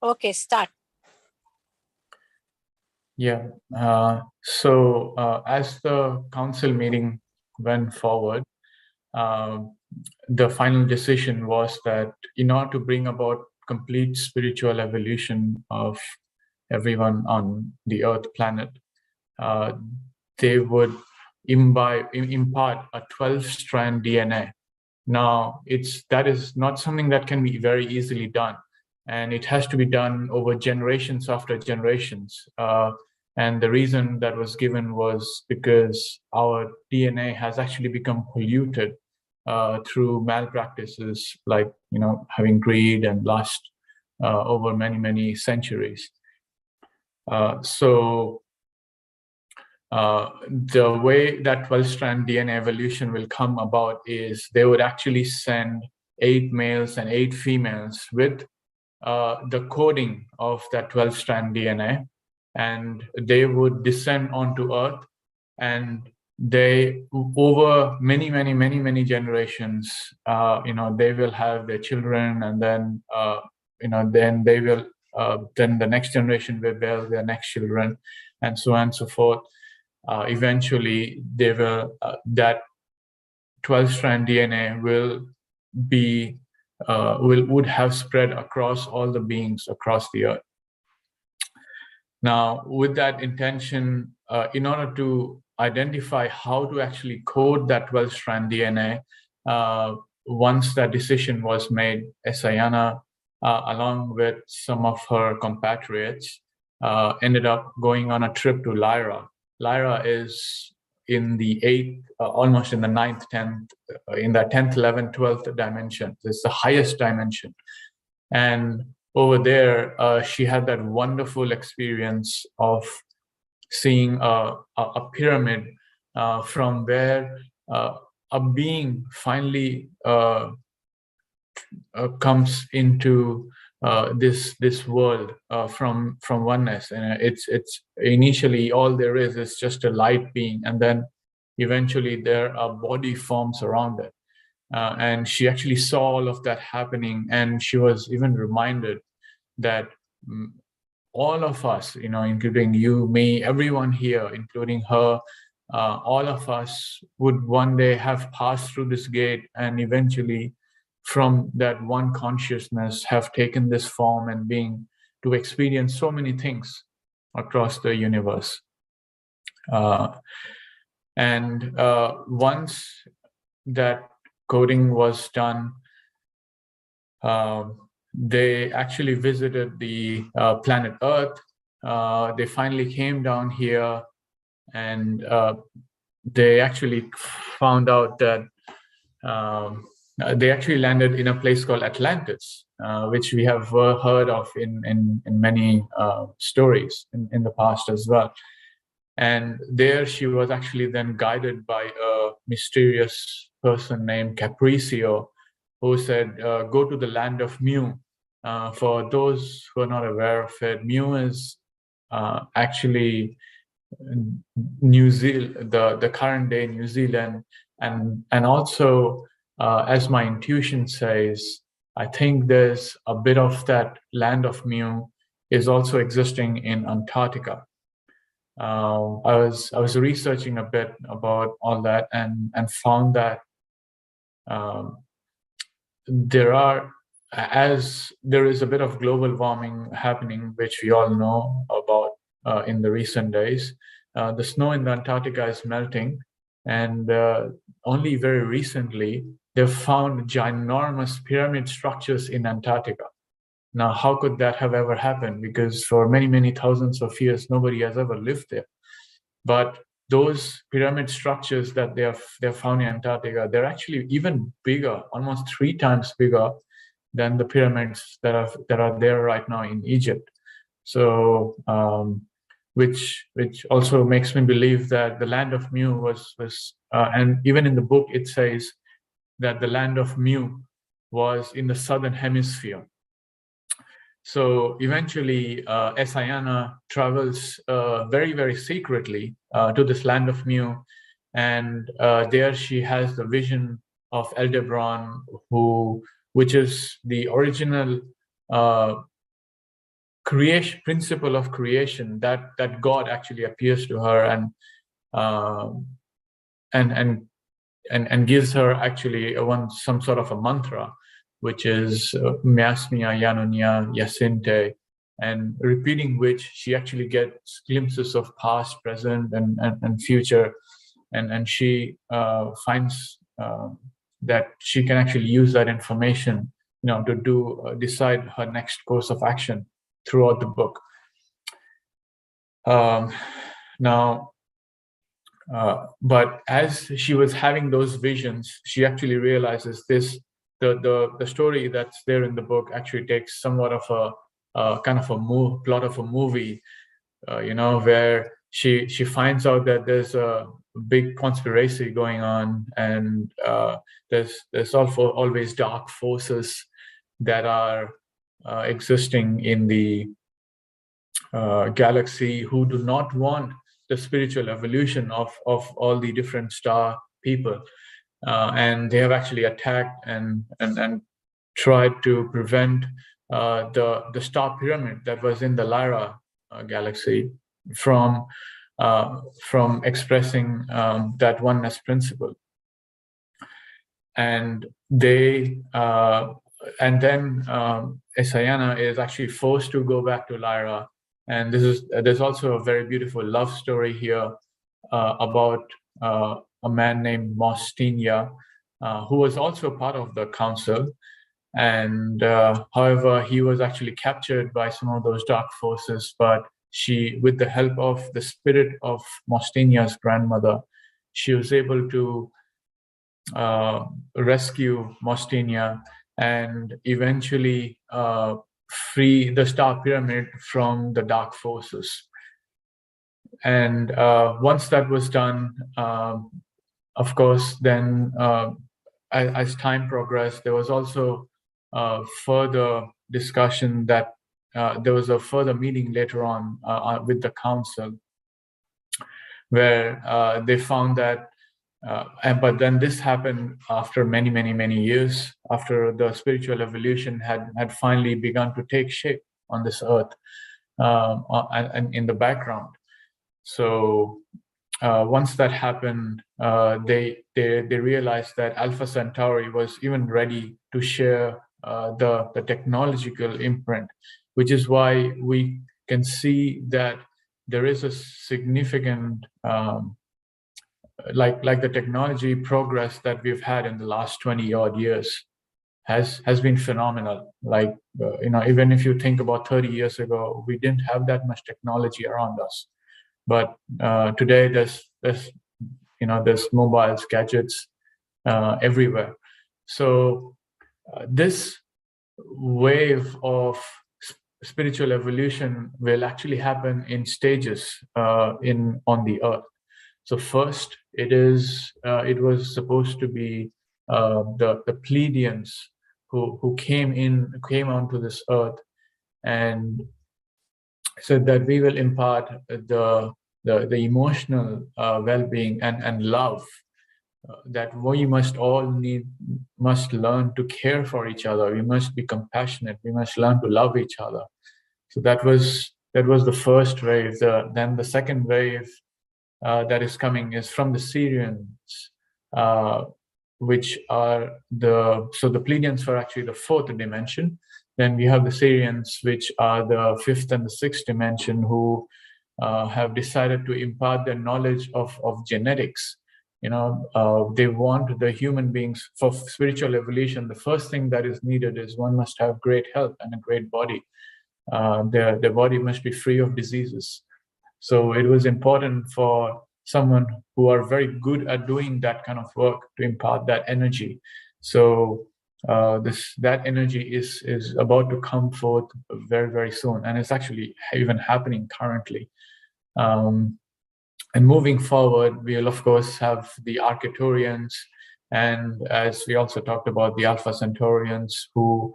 Okay, start. Yeah. As the council meeting went forward, uh, the final decision was that in order to bring about complete spiritual evolution of everyone on the Earth planet, uh, they would impart a 12-strand DNA. Now, that is not something that can be very easily done, and it has to be done over generations after generations. And the reason that was given was because our DNA has actually become polluted through malpractices, like having greed and lust over many centuries. The way that 12-strand DNA evolution will come about is they would actually send 8 males and 8 females with the coding of that 12-strand DNA, and they would descend onto Earth, and they, over many generations, they will have their children, and then then they will then the next generation will bear their next children, and so on and so forth. Eventually, that 12-strand DNA would have spread across all the beings across the Earth. Now, with that intention, in order to identify how to actually code that 12-strand DNA, once that decision was made, Esayana, along with some of her compatriots, ended up going on a trip to Lyra. Lyra is in the 8th, almost in the 9th, 10th, in the 10th, 11th, 12th dimension. It's the highest dimension. And over there, she had that wonderful experience of seeing a pyramid from where a being finally comes into this world from oneness, and it's initially all there is just a light being, and then eventually there are body forms around it. And she actually saw all of that happening, and she was even reminded that all of us, including you, me, everyone here, including her, all of us would one day have passed through this gate, and eventually from that one consciousness have taken this form and being to experience so many things across the universe. Once that coding was done, they actually visited the planet Earth. They finally came down here, and they actually found out that they actually landed in a place called Atlantis, which we have heard of in many stories in the past as well. And there she was actually then guided by a mysterious person named Capriccio, who said, go to the land of Mu. For those who are not aware of it, Mu is actually New Zealand, the current day New Zealand, and also, as my intuition says, I think there's a bit of that land of Mu is also existing in Antarctica. I was researching a bit about all that, and found that there is a bit of global warming happening, which we all know about in the recent days. The snow in the Antarctica is melting, and only very recently they've found ginormous pyramid structures in Antarctica. Now, how could that have ever happened? Because for many thousands of years, nobody has ever lived there. But those pyramid structures that they're found in Antarctica, they're actually even bigger, almost 3 times bigger than the pyramids that are there right now in Egypt. So, which also makes me believe that the land of Mu was and even in the book it says that the land of Mu was in the southern hemisphere. So eventually, Esayana travels very secretly to this land of Mu, and there she has the vision of Aldebaran, which is the original creation principle of creation, that God actually appears to her um, and gives her actually some sort of a mantra, which is Miasmia Yanonia Yasinte, and repeating which she actually gets glimpses of past, present, and future, and she finds that she can actually use that information, to decide her next course of action throughout the book. Now, but as she was having those visions, she actually realizes the story that's there in the book actually takes somewhat of a kind of a plot of a movie, where she finds out that there's a big conspiracy going on, and there's also always dark forces that are existing in the galaxy, who do not want the spiritual evolution of all the different star people, and they have actually attacked and tried to prevent the star pyramid that was in the Lyra galaxy from expressing that oneness principle. And they and then Isayana is actually forced to go back to Lyra, and there's also a very beautiful love story here about a man named Mostinia, who was also part of the council, and however he was actually captured by some of those dark forces, but she, with the help of the spirit of Mostinia's grandmother, she was able to rescue Mostinia and eventually free the star pyramid from the dark forces. And once that was done, of course, then as time progressed, there was also further discussion that there was a further meeting later on with the council, where they found that but then this happened after many years, after the spiritual evolution had finally begun to take shape on this earth, and in the background. So once that happened, they realized that Alpha Centauri was even ready to share the technological imprint, which is why we can see that there is a significant like the technology progress that we've had in the last 20 odd years has been phenomenal. Like even if you think about 30 years ago, we didn't have that much technology around us, but today there's mobiles, gadgets everywhere. So this wave of spiritual evolution will actually happen in stages on the earth. So first, it was supposed to be the Pleiadians who came onto this earth and said that we will impart the emotional well-being and love, that we must learn to care for each other. We must be compassionate. We must learn to love each other. So that was the first wave. Then the second wave that is coming is from the Syrians, which are the Pleiadians are actually the fourth dimension. Then we have the Syrians, which are the fifth and the sixth dimension, who have decided to impart their knowledge of genetics. They want the human beings for spiritual evolution. The first thing that is needed is one must have great health and a great body. Their body must be free of diseases. So it was important for someone who are very good at doing that kind of work to impart that energy. So that energy is about to come forth very soon, and it's actually even happening currently. And moving forward, we'll of course have the Arcturians, and as we also talked about, the Alpha Centaurians, who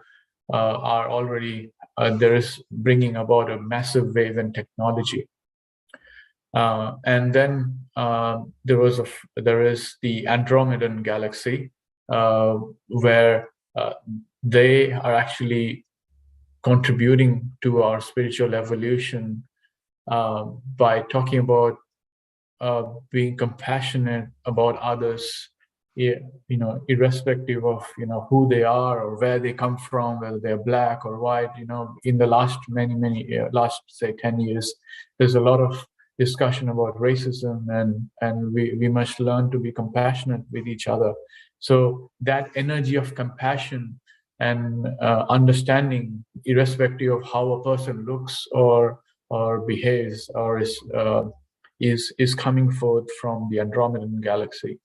are already there is bringing about a massive wave in technology. And then there is the Andromedan galaxy, where they are actually contributing to our spiritual evolution by talking about being compassionate about others, irrespective of who they are or where they come from, whether they're black or white. In the last last say 10 years, there's a lot of discussion about racism, and we must learn to be compassionate with each other. So that energy of compassion and understanding, irrespective of how a person looks or behaves or is coming forth from the Andromedan galaxy.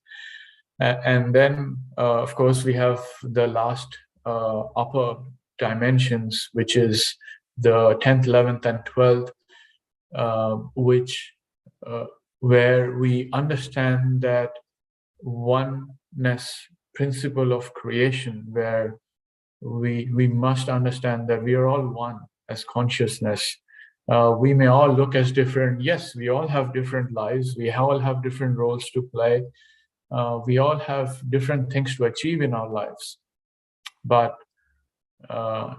And then, of course, we have the last upper dimensions, which is the 10th, 11th, and 12th, which where we understand that oneness principle of creation, where we must understand that we are all one as consciousness. We may all look as different. Yes, we all have different lives. We all have different roles to play. We all have different things to achieve in our lives. But but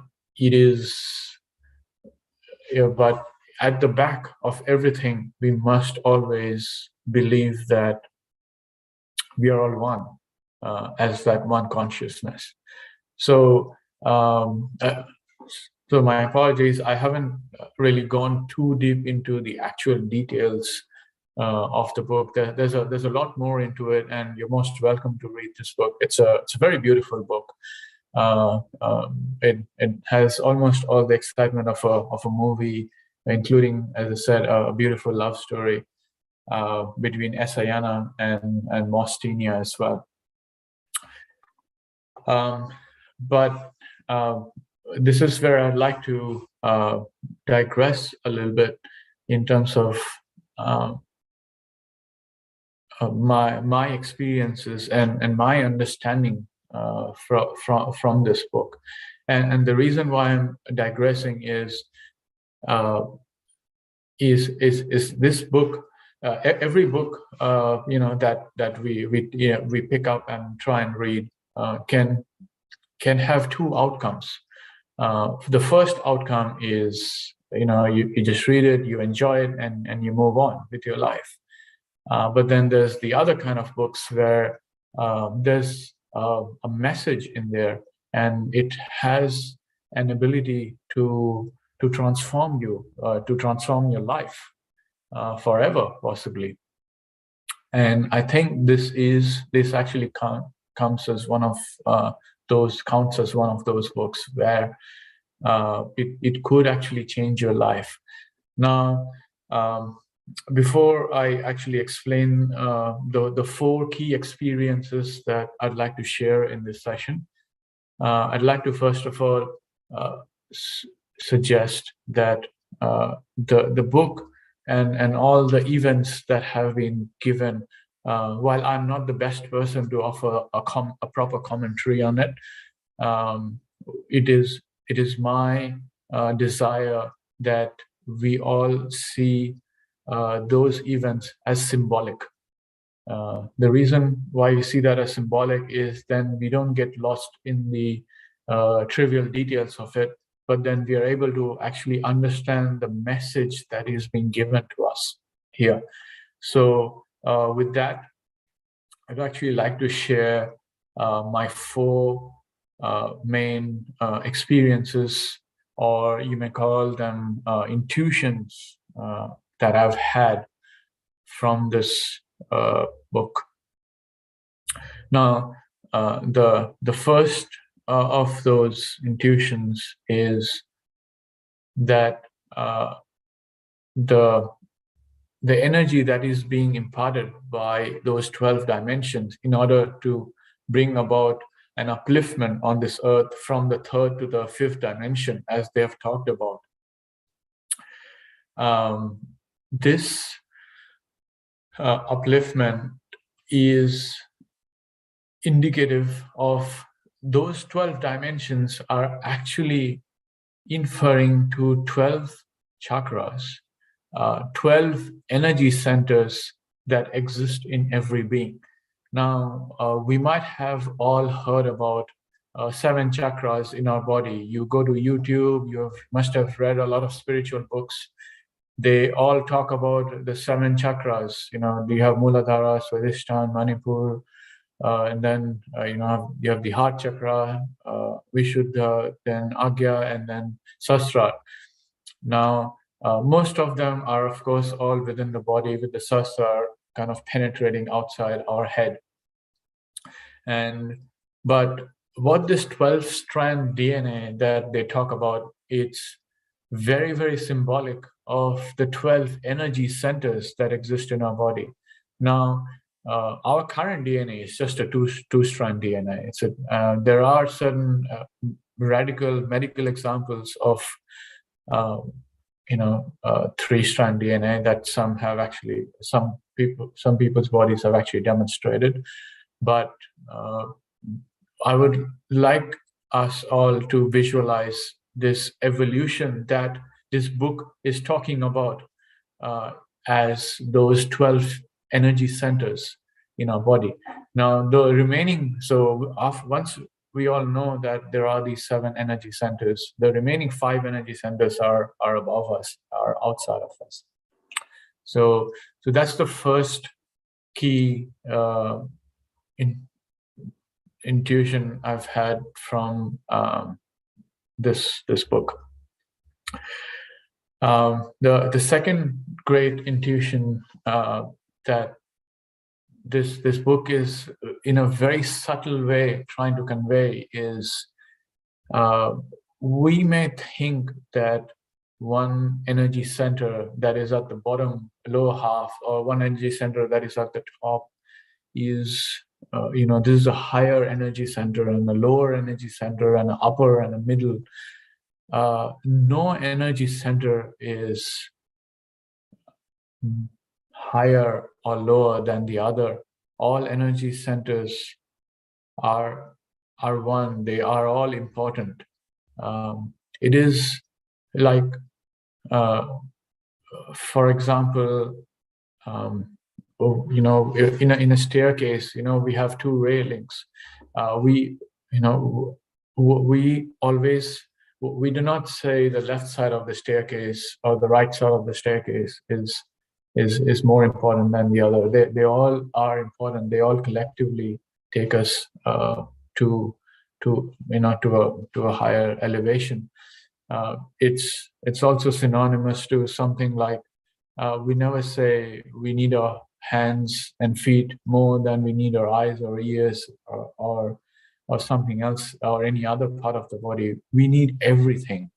at the back of everything, we must always believe that we are all one, as that one consciousness. So, so my apologies. I haven't really gone too deep into the actual details of the book. There's a lot more into it, and you're most welcome to read this book. It's a very beautiful book. It has almost all the excitement of a movie, including, as I said, a beautiful love story between Essayana and Mostinia as well. But this is where I'd like to digress a little bit in terms of my experiences and my understanding from this book. And the reason why I'm digressing is this book. Every book that we pick up and try and read can have two outcomes. The first outcome is you just read it, you enjoy it, and you move on with your life. But then there's the other kind of books where there's a message in there, and it has an ability to transform you, to transform your life forever, possibly. And I think this actually counts as one of those books where it could actually change your life. Now, before I actually explain the 4 key experiences that I'd like to share in this session, I'd like to first of all suggest that the book and all the events that have been given, while I'm not the best person to offer a proper commentary on it, it is my desire that we all see those events as symbolic. The reason why we see that as symbolic is then we don't get lost in the trivial details of it, but then we are able to actually understand the message that is being given to us here. So with that, I'd actually like to share my 4 main experiences, or you may call them intuitions, that I've had from this book. Now, the first of those intuitions is that the energy that is being imparted by those 12 dimensions in order to bring about an upliftment on this earth from the 3rd to the 5th dimension, as they have talked about. This upliftment is indicative of those 12 dimensions are actually inferring to 12 chakras, 12 energy centers that exist in every being. Now, we might have all heard about seven chakras in our body. You go to YouTube, must have read a lot of spiritual books. They all talk about the seven chakras. You have Muladhara, Swadhisthana, Manipur, and then you have the heart chakra, Vishuddha, then Agya, and then Sasra. Now, most of them are, of course, all within the body, with the Sasra kind of penetrating outside our head. But what this 12-strand DNA that they talk about, it's very, very symbolic of the 12 energy centers that exist in our body. Now, our current DNA is just a two-strand DNA. There are certain radical medical examples of three-strand DNA that some people's bodies have actually demonstrated. But I would like us all to visualize this evolution that this book is talking about as those 12 energy centers in our body. Now, the remaining, once we all know that there are these 7 energy centers, the remaining 5 energy centers are above us, are outside of us. So that's the first key intuition I've had from this book. The second great intuition that this book is, in a very subtle way, trying to convey is, we may think that one energy center that is at the bottom lower half, or one energy center that is at the top, is this is a higher energy center, and a lower energy center, and an upper and a middle. No energy center is higher or lower than the other. All energy centers are one. They are all important. It is like, for example, in a staircase, we have 2 railings. We do not say the left side of the staircase or the right side of the staircase is more important than the other. They all are important. They all collectively take us to a higher elevation. It's also synonymous to something like, we never say we need our hands and feet more than we need our eyes or ears or something else, or any other part of the body. We need everything.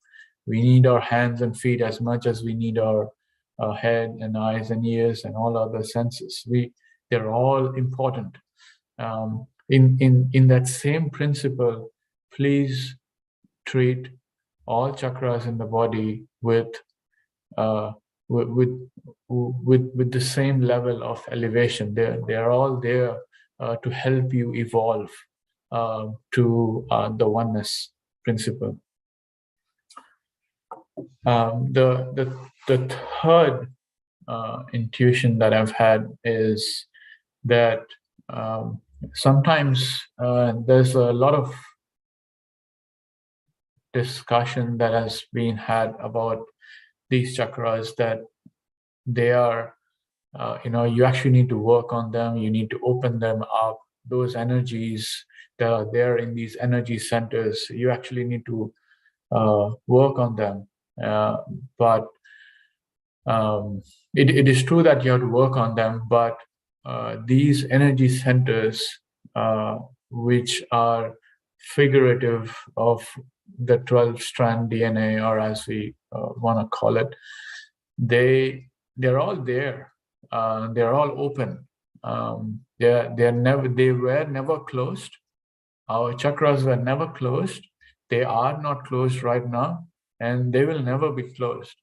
We need our hands and feet as much as we need our head and eyes and ears and all other senses. They're all important. In that same principle, please treat all chakras in the body with the same level of elevation. They're all there to help you evolve to the oneness principle. The third intuition that I've had is that sometimes there's a lot of discussion that has been had about these chakras, that they are, you actually need to work on them. You need to open them up. Those energies that are there in these energy centers, you actually need to work on them. But it is true that you have to work on them, but these energy centers, which are figurative of the 12-strand DNA, or as we want to call it, they're all there. They're all open. They were never closed. Our chakras were never closed. They are not closed right now, and they will never be closed.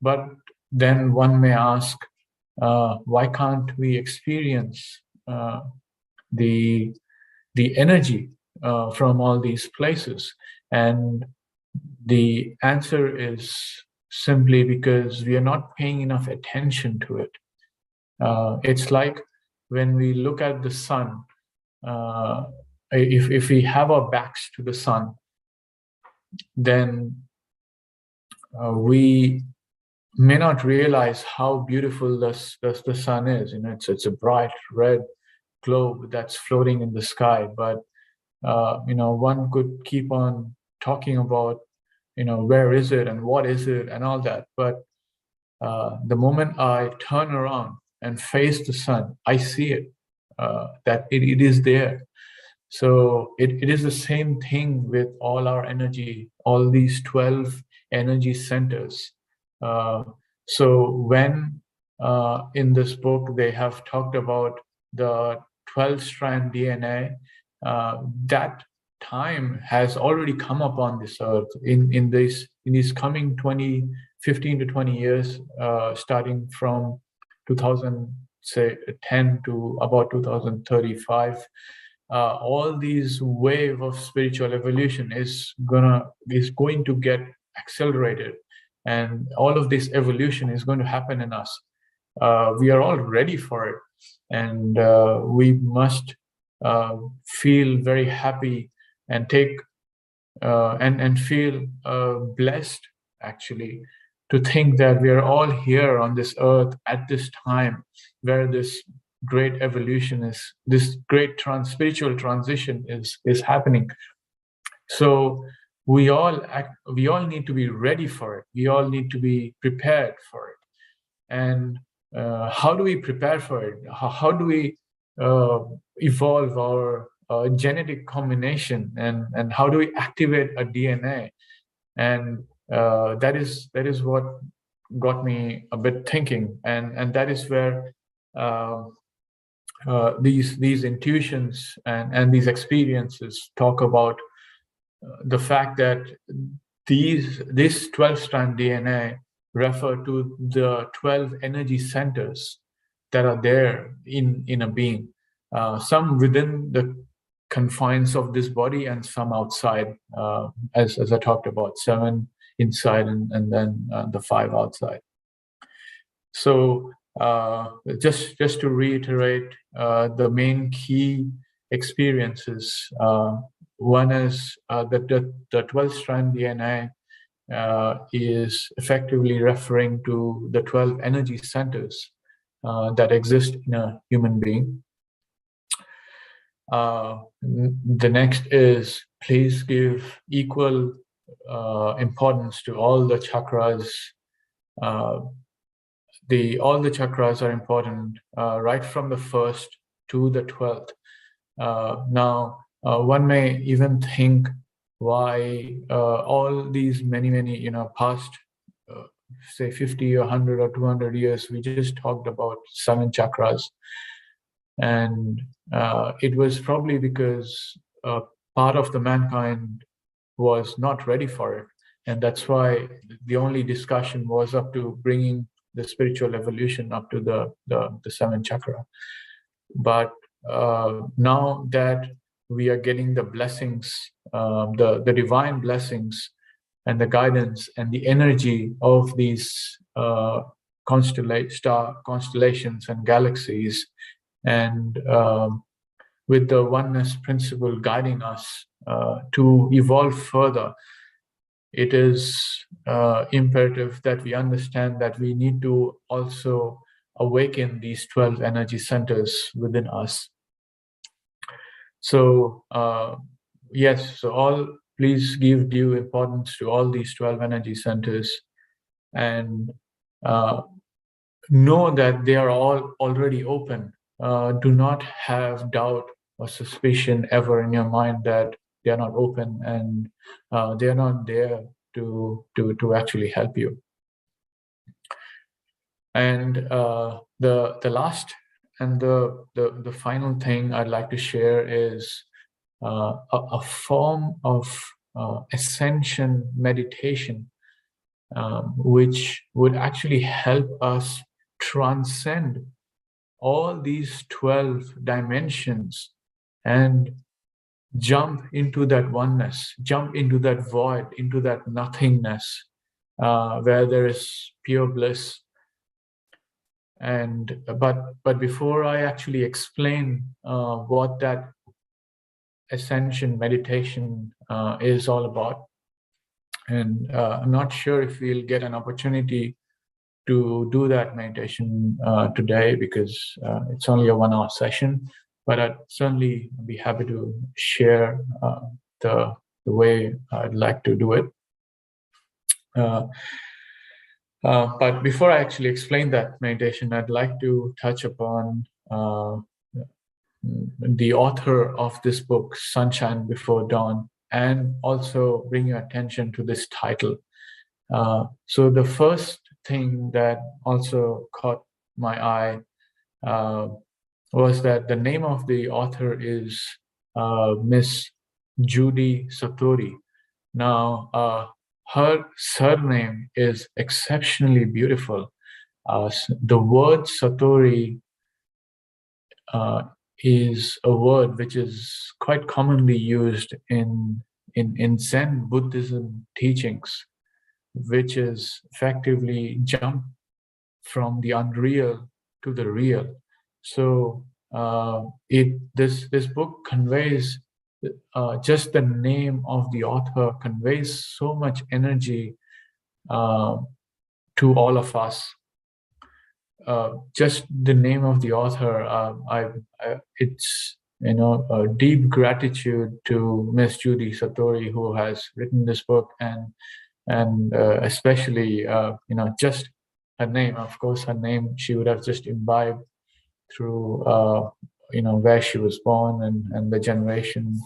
But then one may ask, why can't we experience the energy from all these places? And the answer is simply because we are not paying enough attention to it. It's like when we look at the sun, if we have our backs to the sun, then we may not realize how beautiful the sun is. It's a bright red globe that's floating in the sky. But one could keep on talking about, where is it and what is it and all that. But the moment I turn around and face the sun, I see it, that it is there. So it is the same thing with all our energy, all these 12 energy centers. So when in this book they have talked about the 12-strand DNA, that time has already come upon this earth in these coming 15 to 20 years, starting from 2010 to about 2035. All these wave of spiritual evolution is going to get accelerated, and all of this evolution is going to happen in us. We are all ready for it, and we must feel very happy and take and feel blessed, actually, to think that we are all here on this earth at this time where this great evolution is, this great spiritual transition is happening. So we all need to be ready for it. We all need to be prepared for it. And how do we prepare for it? How do we evolve our genetic combination, and how do we activate a DNA? And that is what got me a bit thinking, and that is where these intuitions and these experiences talk about the fact that this 12-strand DNA refer to the 12 energy centers that are there in a being, some within the confines of this body and some outside, as I talked about, 7 inside and then the 5 outside. So just to reiterate the main key experiences, one is that the 12-strand DNA is effectively referring to the 12 energy centers that exist in a human being. The next is, please give equal importance to all the chakras. All the chakras are important, right from the 1st to the 12th. Now, one may even think, why all these many past say 50 or 100 or 200 years we just talked about 7 chakras, and it was probably because part of the mankind was not ready for it, and that's why the only discussion was up to bringing the spiritual evolution up to the 7th chakra. But now that we are getting the blessings, the divine blessings and the guidance and the energy of these constellations and galaxies, and with the oneness principle guiding us to evolve further, it is imperative that we understand that we need to also awaken these 12 energy centers within us. So yes, so please give due importance to all these 12 energy centers, and know that they are all already open. Do not have doubt or suspicion ever in your mind that they are not open and they are not there to actually help you. And the last and the final thing I'd like to share is a form of ascension meditation, which would actually help us transcend all these 12 dimensions and jump into that oneness, jump into that void, into that nothingness, where there is pure bliss. But before I actually explain what that ascension meditation is all about. And I'm not sure if we'll get an opportunity to do that meditation today, because it's only a 1 hour session, but I'd certainly be happy to share the way I'd like to do it. But before I actually explain that meditation, I'd like to touch upon the author of this book, Sunshine Before Dawn, and also bring your attention to this title. So the first thing that also caught my eye was that the name of the author is Miss Judy Satori. Now, her surname is exceptionally beautiful. The word Satori is a word which is quite commonly used in Zen Buddhism teachings, which is effectively jump from the unreal to the real. So this book conveys, just the name of the author conveys so much energy to all of us. Just the name of the author, it's a deep gratitude to Miss Judy Satori, who has written this book, and especially just her name. Of course, her name she would have just imbibed through where she was born and the generation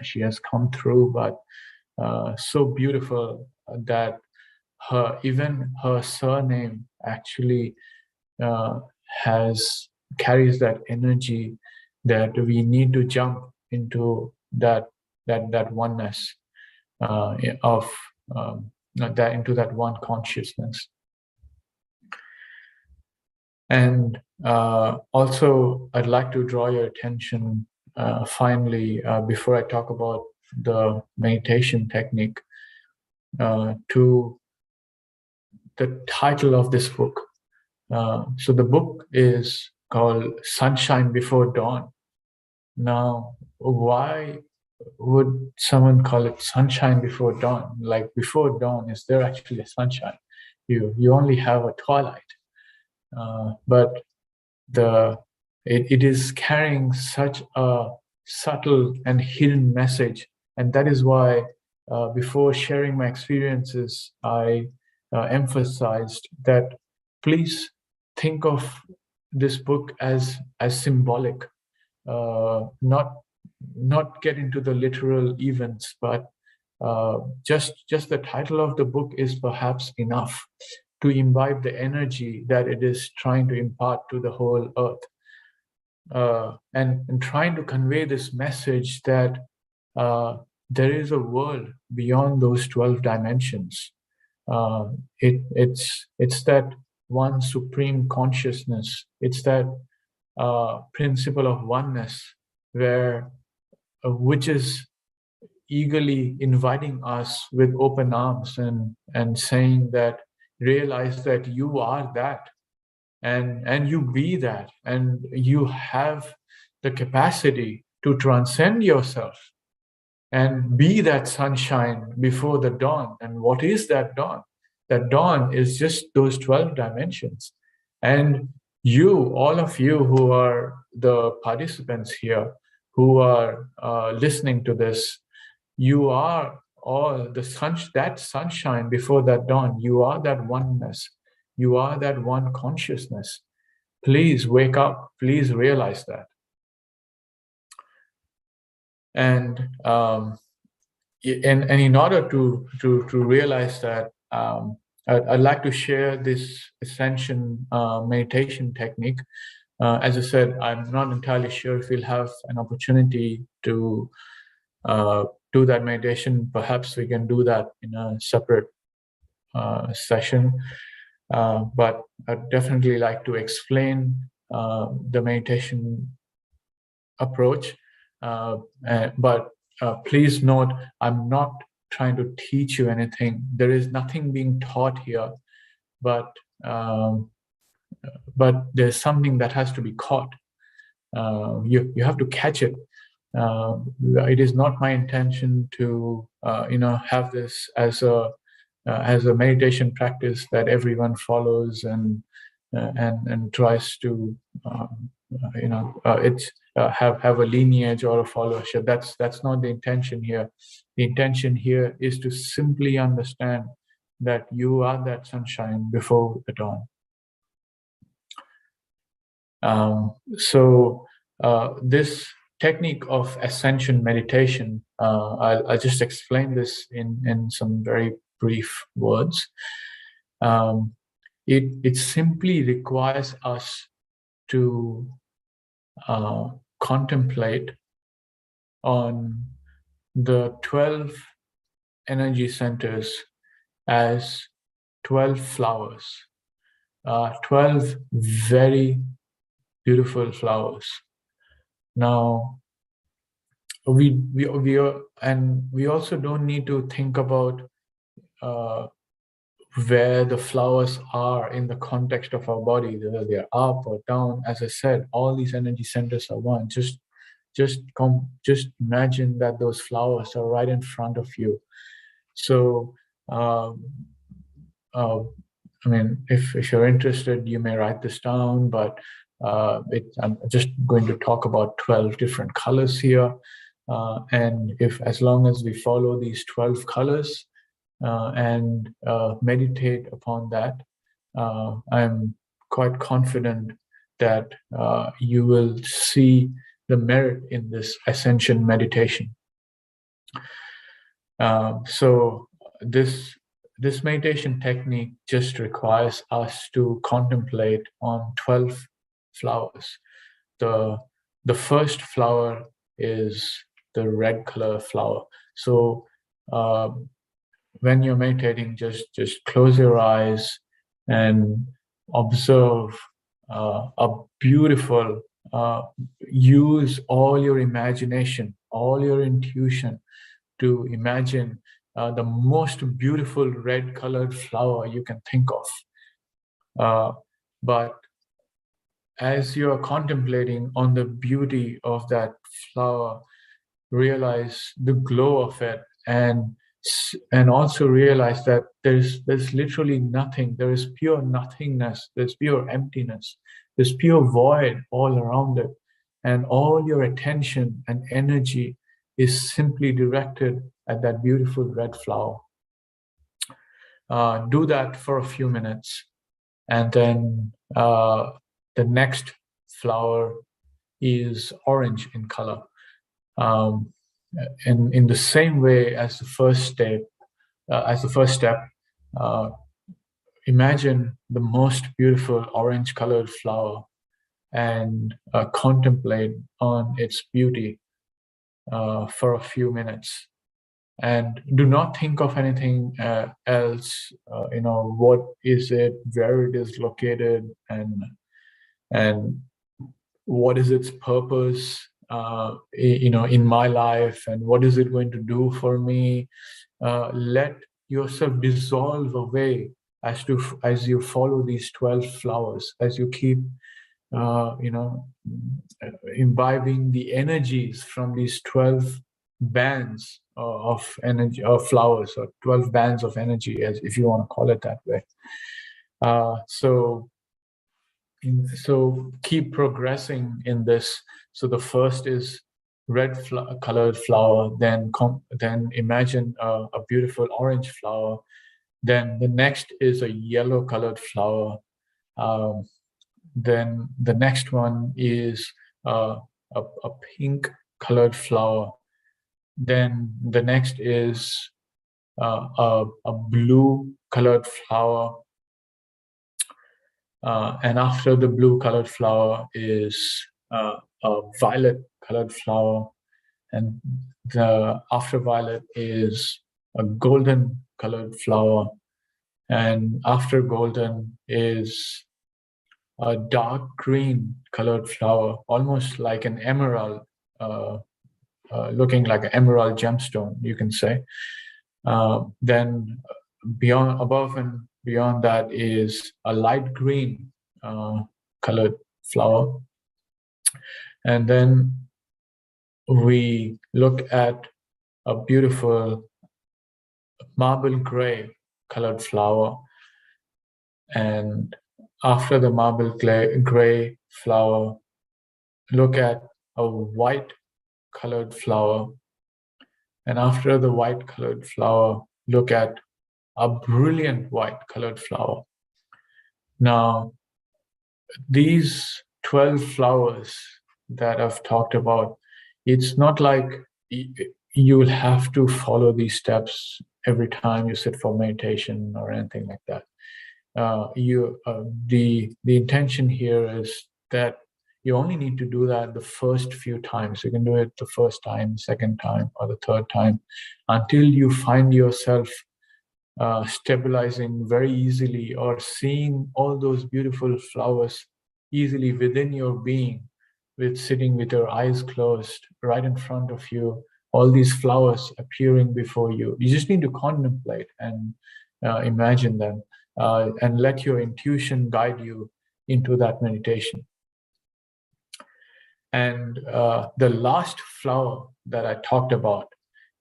she has come through. But so beautiful that even her surname actually carries that energy that we need to jump into that oneness of into that one consciousness. And also, I'd like to draw your attention finally, before I talk about the meditation technique, to the title of this book. So the book is called Sunshine Before Dawn. Now, why would someone call it Sunshine Before Dawn? Like, before dawn, is there actually a sunshine? You only have a twilight. But it is carrying such a subtle and hidden message. And that is why before sharing my experiences, I emphasized that please think of this book as symbolic, not get into the literal events, but just the title of the book is perhaps enough to imbibe the energy that it is trying to impart to the whole earth, and trying to convey this message that there is a world beyond those 12 dimensions. It's that one supreme consciousness. It's that principle of oneness, which is eagerly inviting us with open arms and saying that realize that you are that, and you be that, and you have the capacity to transcend yourself and be that sunshine before the dawn. And what is that dawn? That dawn is just those 12 dimensions. And you, all of you who are the participants here, who are listening to this, you are all that sunshine before that dawn. You are that oneness. You are that one consciousness. Please wake up. Please realize that. And in order to realize that, I'd like to share this ascension meditation technique. As I said, I'm not entirely sure if we'll have an opportunity to do that meditation. Perhaps we can do that in a separate session. But I'd definitely like to explain the meditation approach. But please note, I'm not trying to teach you anything. There is nothing being taught here, but there's something that has to be caught. You have to catch it. It is not my intention to have this as a meditation practice that everyone follows and tries to it's have a lineage or a followership. That's not the intention here. The intention here is to simply understand that you are that sunshine before the dawn. This technique of ascension meditation, I'll just explain this in some very brief words. It simply requires us to contemplate on the 12 energy centers as 12 flowers, 12 very beautiful flowers. Now, we also don't need to think about where the flowers are in the context of our body, whether they're up or down. As I said, all these energy centers are one. Just imagine that those flowers are right in front of you. So I mean, if you're interested, you may write this down, but I'm just going to talk about 12 different colors here. And as long as we follow these 12 colors and meditate upon that, I'm quite confident that you will see the merit in this ascension meditation. So this meditation technique just requires us to contemplate on 12 flowers. The first flower is the red color flower. So when you're meditating, just close your eyes and observe a beautiful, use all your imagination, all your intuition to imagine the most beautiful red colored flower you can think of. But as you're contemplating on the beauty of that flower, realize the glow of it, and also realize that there's literally nothing. There is pure nothingness. There's pure emptiness. There's pure void all around it, and all your attention and energy is simply directed at that beautiful red flower. Do that for a few minutes, and then the next flower is orange in color. In the same way as the first step, imagine the most beautiful orange colored flower and contemplate on its beauty for a few minutes. And do not think of anything else. What is it, where it is located, and what is its purpose, in my life, and what is it going to do for me. Let yourself dissolve away as you follow these 12 flowers, as you keep imbibing the energies from these 12 bands of energy, of flowers, or 12 bands of energy, as if you want to call it that way. So keep progressing in this. So the first is red colored flower, then imagine a beautiful orange flower. Then the next is a yellow colored flower. Then the next one is a pink colored flower. Then the next is a blue colored flower. And after the blue colored flower is a violet colored flower. And after violet is a golden colored flower. And after golden is a dark green colored flower, almost like an emerald, looking like an emerald gemstone, you can say. Then above and beyond that is a light green colored flower. And then we look at a beautiful marble gray colored flower, and after the marble gray flower, look at a white colored flower, and after the white colored flower, look at a brilliant white colored flower. Now, these 12 flowers that I've talked about, it's not like you will have to follow these steps every time you sit for meditation or anything like that. The intention here is that you only need to do that the first few times. You can do it the first time, second time, or the third time, until you find yourself stabilizing very easily, or seeing all those beautiful flowers easily within your being, with sitting with your eyes closed right in front of you, all these flowers appearing before you. You just need to contemplate and imagine them, and let your intuition guide you into that meditation. And the last flower that I talked about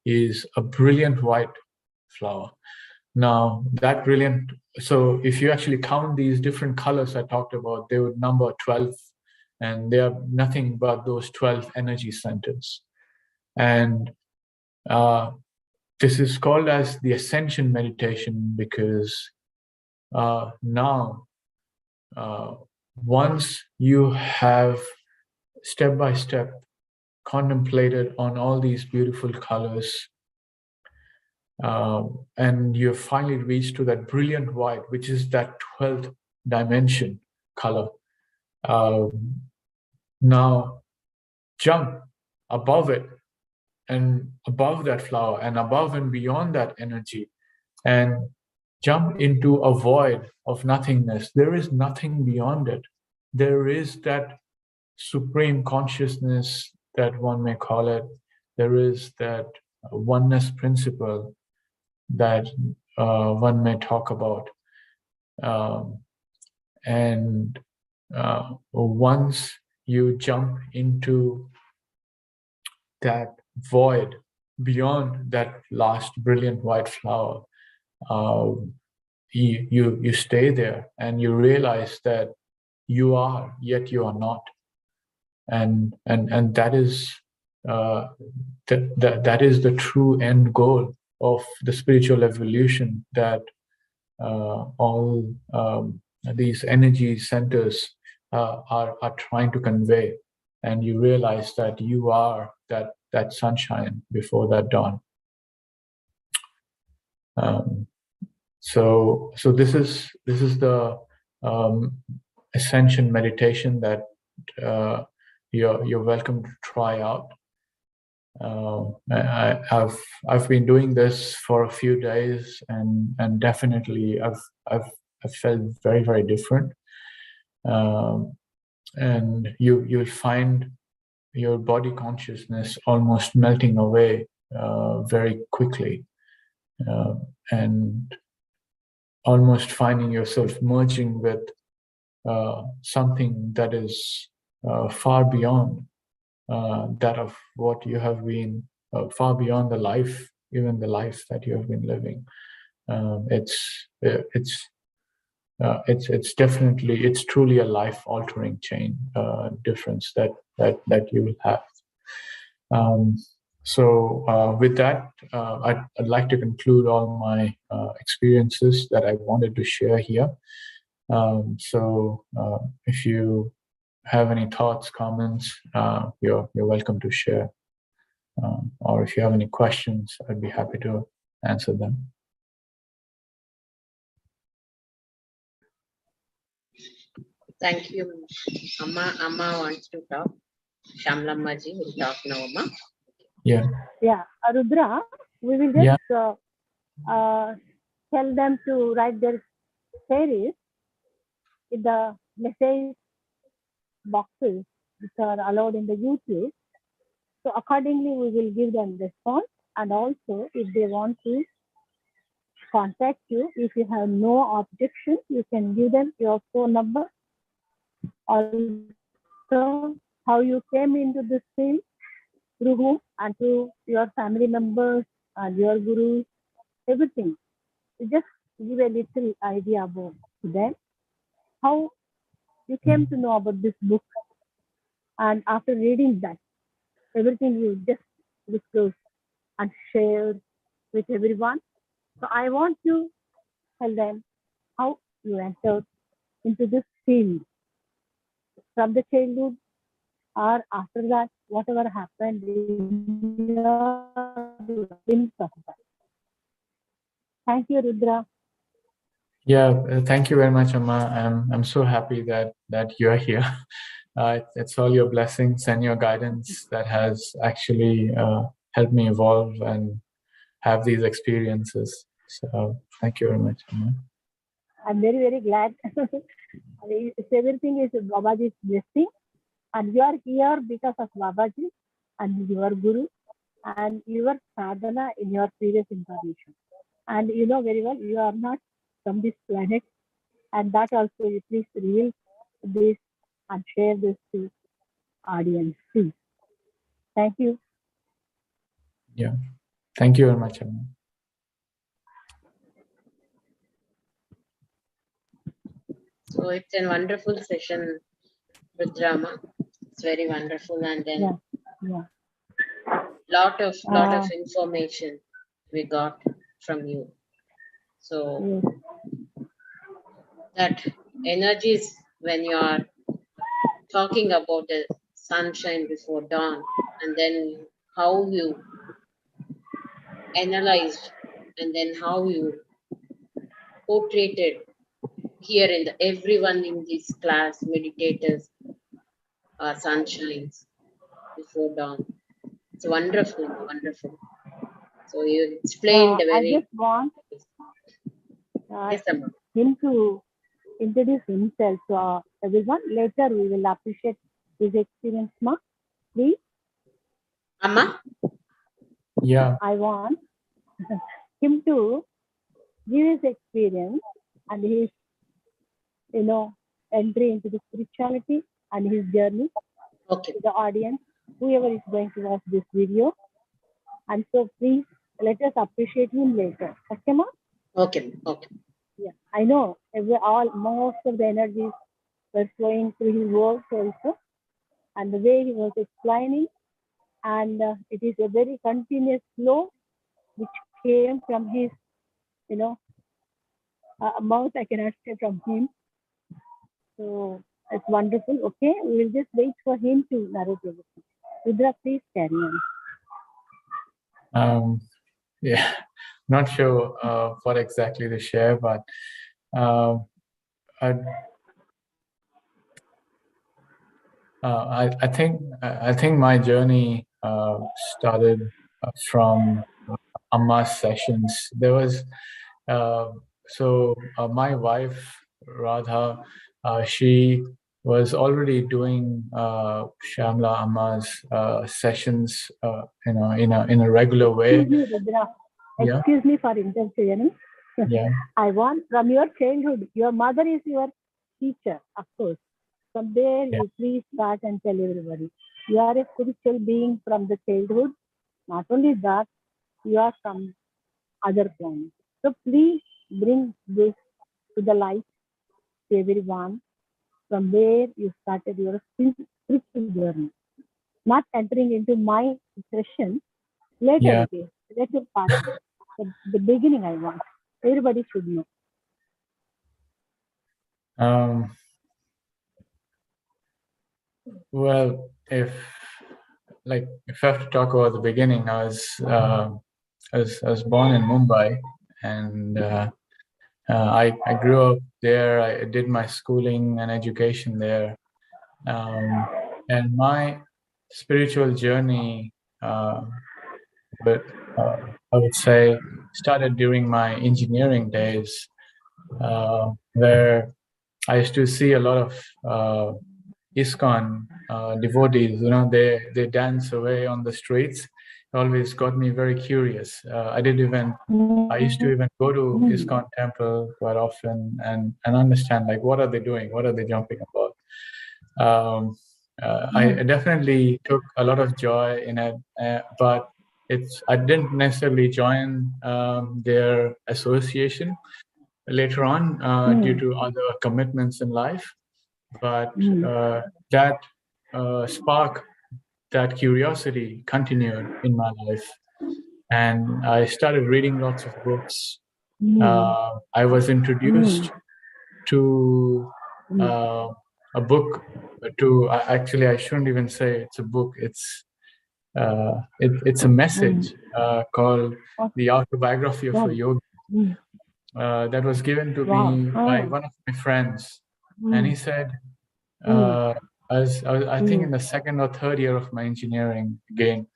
is a brilliant white flower. Now, that brilliant, so if you actually count these different colors I talked about, they would number 12, and they are nothing but those 12 energy centers. And this is called as the ascension meditation because now, once you have step by step contemplated on all these beautiful colors, and you've finally reached to that brilliant white, which is that 12th dimension color. Now jump above it, and above that flower, and above and beyond that energy, and jump into a void of nothingness. There is nothing beyond it. There is that supreme consciousness, that one may call it. There is that oneness principle that one may talk about. And once you jump into that void beyond that last brilliant white flower, you stay there, and you realize that you are, yet you are not. And that is that is the true end goal of the spiritual evolution that all these energy centers are trying to convey. And you realize that you are that sunshine before that dawn. So this is the ascension meditation that you're welcome to try out. I've been doing this for a few days, and definitely I've felt very, very different. And you'll find your body consciousness almost melting away very quickly, and almost finding yourself merging with something that is far beyond that of what you have been, far beyond the life, even the life that you have been living. It's definitely, it's truly a life-altering difference that you will have. So with that, I'd like to conclude all my experiences that I wanted to share here. So if you have any thoughts, comments, you're welcome to share. Or if you have any questions, I'd be happy to answer them. Thank you. Amma wants to talk. Shamlamma ji will talk now, Amma. Yeah. Yeah, Rudra, we will just tell them to write their queries in the message boxes which are allowed in the YouTube. So accordingly, we will give them response. And also, if they want to contact you, if you have no objection, you can give them your phone number. Also, how you came into this field, through whom and to your family members and your gurus, everything. You just give a little idea about them, how you came to know about this book, and after reading that, everything you just disclose and share with everyone. So I want to tell them how you entered into this field from the childhood or after that, whatever happened in your glimpse of that. Thank you, Rudra. Yeah, thank you very much, Amma. I'm so happy that you are here. It's all your blessings and your guidance that has actually helped me evolve and have these experiences. So thank you very much, Amma. I'm very, very glad. Everything is Babaji's blessing, and you are here because of Babaji and your Guru and your sadhana in your previous incarnation. And you know very well, you are not from this planet, and that also you please reveal this and share this to audience, please. Thank you. Yeah, thank you very much, Amma. So it's a wonderful session with drama. It's very wonderful, and then Yeah. lot of information we got from you. So Yes. that energies when you are talking about the sunshine before dawn, and then how you analyzed, and then how you portrayed here in the everyone in this class, meditators are sunshines before dawn. It's wonderful, wonderful. So you explained I very. just want Yes, Amma. him to introduce himself to everyone. Later, we will appreciate his experience, ma. Please. Amma? Yeah. I want him to give his experience and his, entry into the spirituality and his journey Okay. to the audience, whoever is going to watch this video. And so please let us appreciate him later. Okay, ma? Okay. Okay. Yeah. I know most of the energies were flowing through his words also. And the way he was explaining, and it is a very continuous flow which came from his, mouth. I cannot say from him. So it's wonderful. Okay, we will just wait for him to narrate everything. Rudra, please carry on. Yeah, not sure what exactly to share, but I think my journey started from Amma's sessions. There was my wife Radha, she was already doing Shamla Amma's sessions, in a regular way. Excuse me, Rudra. Yeah. Excuse me for interfering. Yeah. I want from your childhood, your mother is your teacher, of course. From there, you please start and tell everybody. You are a spiritual being from the childhood. Not only that, you are from other planets. So please bring this to the light to everyone from where you started your spiritual journey. Not entering into my session. Later it is. Later part. The beginning I want. Everybody should know. Well, if I have to talk about the beginning, I was born in Mumbai, and I grew up there. I did my schooling and education there, and my spiritual journey, but I would say, started during my engineering days, where I used to see a lot of ISKCON devotees. They dance away on the streets. It always got me very curious. I used to even go to ISKCON temple quite often and understand what are they doing, what are they jumping about. I definitely took a lot of joy in it, but I didn't necessarily join their association later on due to other commitments in life. But that spark, that curiosity continued in my life. And I started reading lots of books. I was introduced to a book actually, I shouldn't even say it's a book. It's a message called The Autobiography of a Yogi. That was given to me by one of my friends. And he said, I think in the second or third year of my engineering again,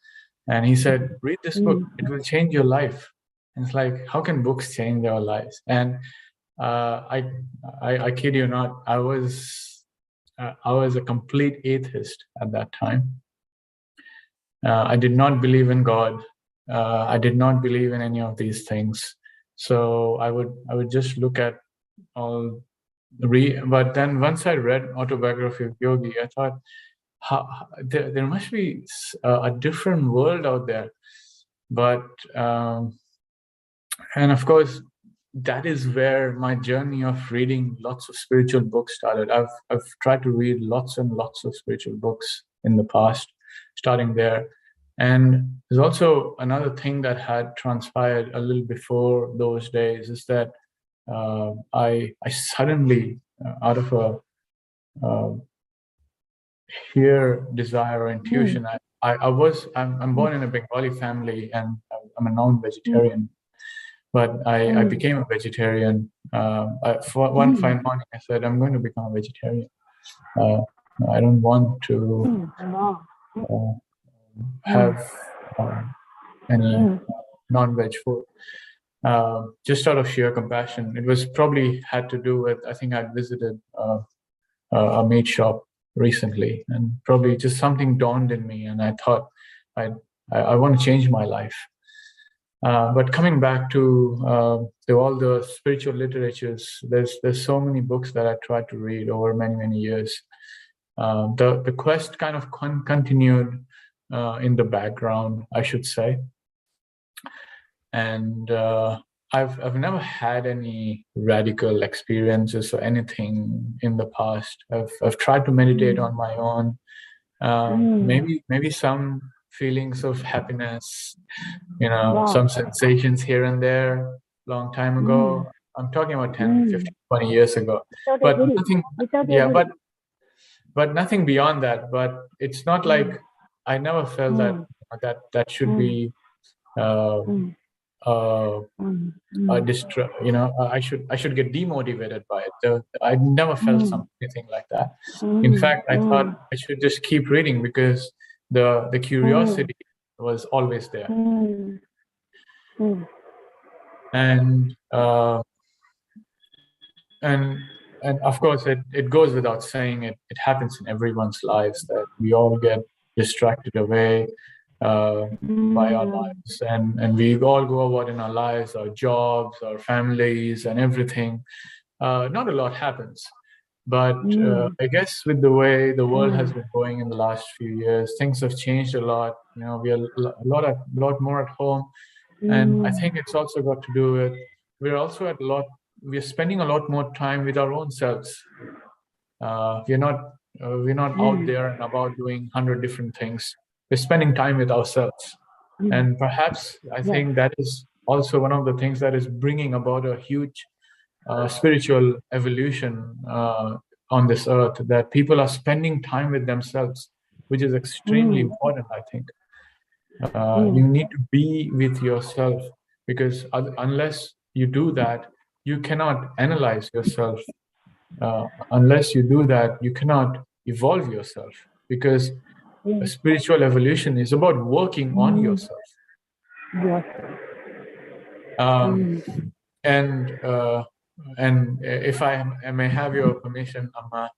and he said, read this book, it will change your life. And it's like, how can books change our lives? And I kid you not, I was a complete atheist at that time. I did not believe in God. I did not believe in any of these things. So I would just look at all but then once I read Autobiography of Yogi, I thought, there must be a different world out there. But and of course, that is where my journey of reading lots of spiritual books started. I've tried to read lots and lots of spiritual books in the past, starting there. And there's also another thing that had transpired a little before those days is that I suddenly, out of a sheer desire or intuition, I'm born in a Bengali family and I'm a non-vegetarian. But I became a vegetarian. For one fine morning, I said, I'm going to become a vegetarian. I don't want to have any non-veg food. Just out of sheer compassion. It was probably had to do with, I think I'd visited a meat shop recently, and probably just something dawned in me, and I thought, I want to change my life. But coming back to all the spiritual literatures, there's so many books that I tried to read over many years. The quest kind of continued in the background, I should say. And I've never had any radical experiences or anything in the past. I've tried to meditate on my own. Maybe some feelings of happiness, some sensations here and there, long time ago. I'm talking about 10, 15, 20 years ago. But nothing, but nothing beyond that. But it's not like I never felt that should be I should get demotivated by it. I never felt something like that. In fact, I thought I should just keep reading because the curiosity was always there. And of course, it goes without saying, it happens in everyone's lives that we all get distracted away by our lives, and we all go about in our lives, our jobs, our families, and everything. Not a lot happens, but I guess with the way the world has been going in the last few years, things have changed a lot. We are a lot more at home, and I think it's also got to do with we're spending a lot more time with our own selves. We're not out there and about doing 100 different things. We're spending time with ourselves. And perhaps I think that is also one of the things that is bringing about a huge spiritual evolution on this earth, that people are spending time with themselves, which is extremely important, I think. You need to be with yourself, because unless you do that, you cannot analyze yourself. Unless you do that, you cannot evolve yourself, because spiritual evolution is about working on yourself. And if I may have your permission, Amma,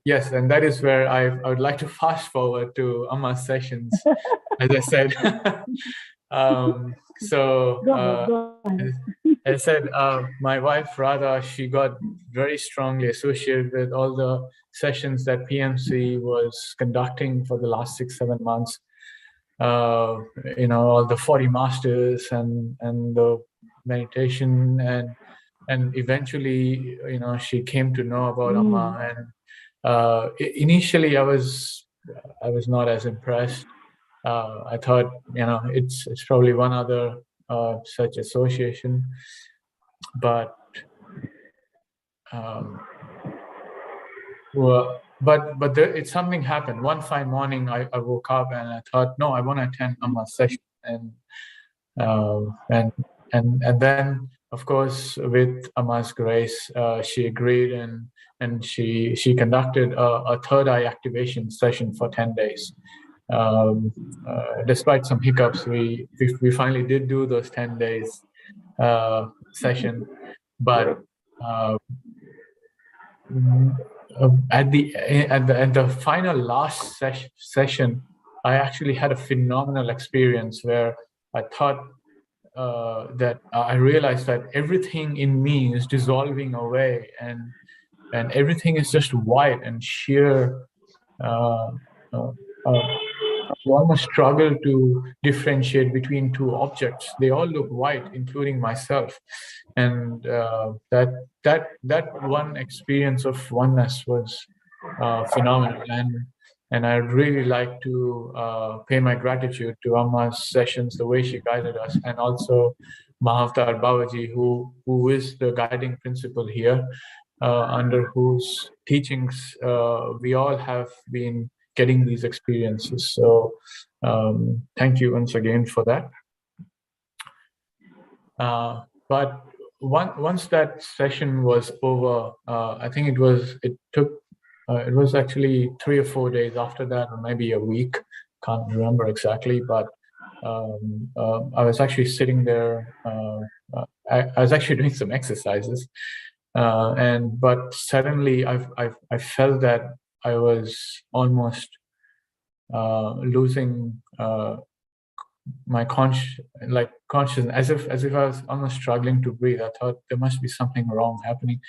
yes, and that is where I would like to fast forward to Amma's sessions, as I said. So Go ahead. Go ahead. I said, my wife Radha, she got very strongly associated with all the sessions that PMC was conducting for the last 6-7 months. All the 40 masters and the meditation, and eventually, she came to know about Amma. And initially, I was not as impressed. I thought, it's probably one other such association, but it's something happened. One fine morning, I woke up and I thought, no, I want to attend Amma's session, uh, and and then, of course, with Amma's grace, she agreed, and she conducted a third eye activation session for 10 days. Despite some hiccups, we finally did do those 10 days session, but at the final last session, I actually had a phenomenal experience where I thought that I realized that everything in me is dissolving away, and everything is just white and sheer. Uh, uh, you almost struggle to differentiate between two objects. They all look white, including myself, and that one experience of oneness was phenomenal. And I'd really like to pay my gratitude to Amma's sessions, the way she guided us, and also Mahavtar Babaji, who is the guiding principle here, under whose teachings we all have been getting these experiences. So thank you once again for that. But once that session was over, I think it was actually 3 or 4 days after that, or maybe a week, can't remember exactly, but I was actually sitting there. I was actually doing some exercises, but suddenly I felt that I was almost losing my consciousness, as if I was almost struggling to breathe. I thought there must be something wrong happening.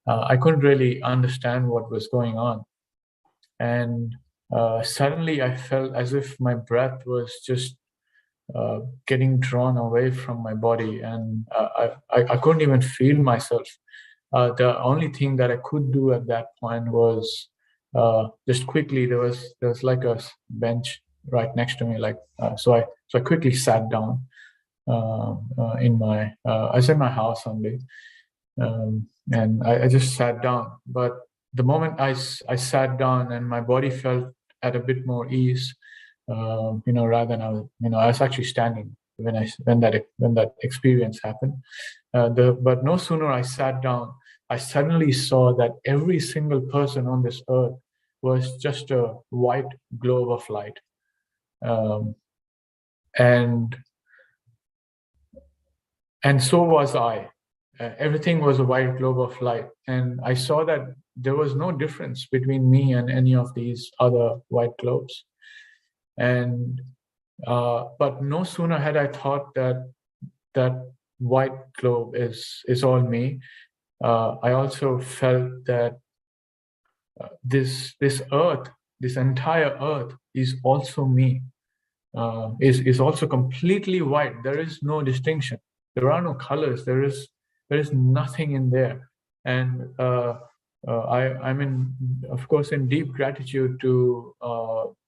I couldn't really understand what was going on, and suddenly I felt as if my breath was just getting drawn away from my body, and I couldn't even feel myself. The only thing that I could do at that point was just quickly. There was like a bench right next to me, so I quickly sat down I was in my house only, and I just sat down. But the moment I sat down and my body felt at a bit more ease, rather than I was actually standing when that experience happened. But no sooner I sat down, I suddenly saw that every single person on this earth was just a white globe of light, and so was I. Everything was a white globe of light, and I saw that there was no difference between me and any of these other white globes. And but no sooner had I thought that white globe is all me, I also felt that this earth, this entire earth, is also me. Is also completely white. There is no distinction. There are no colors. There is nothing in there. And I'm of course, in deep gratitude to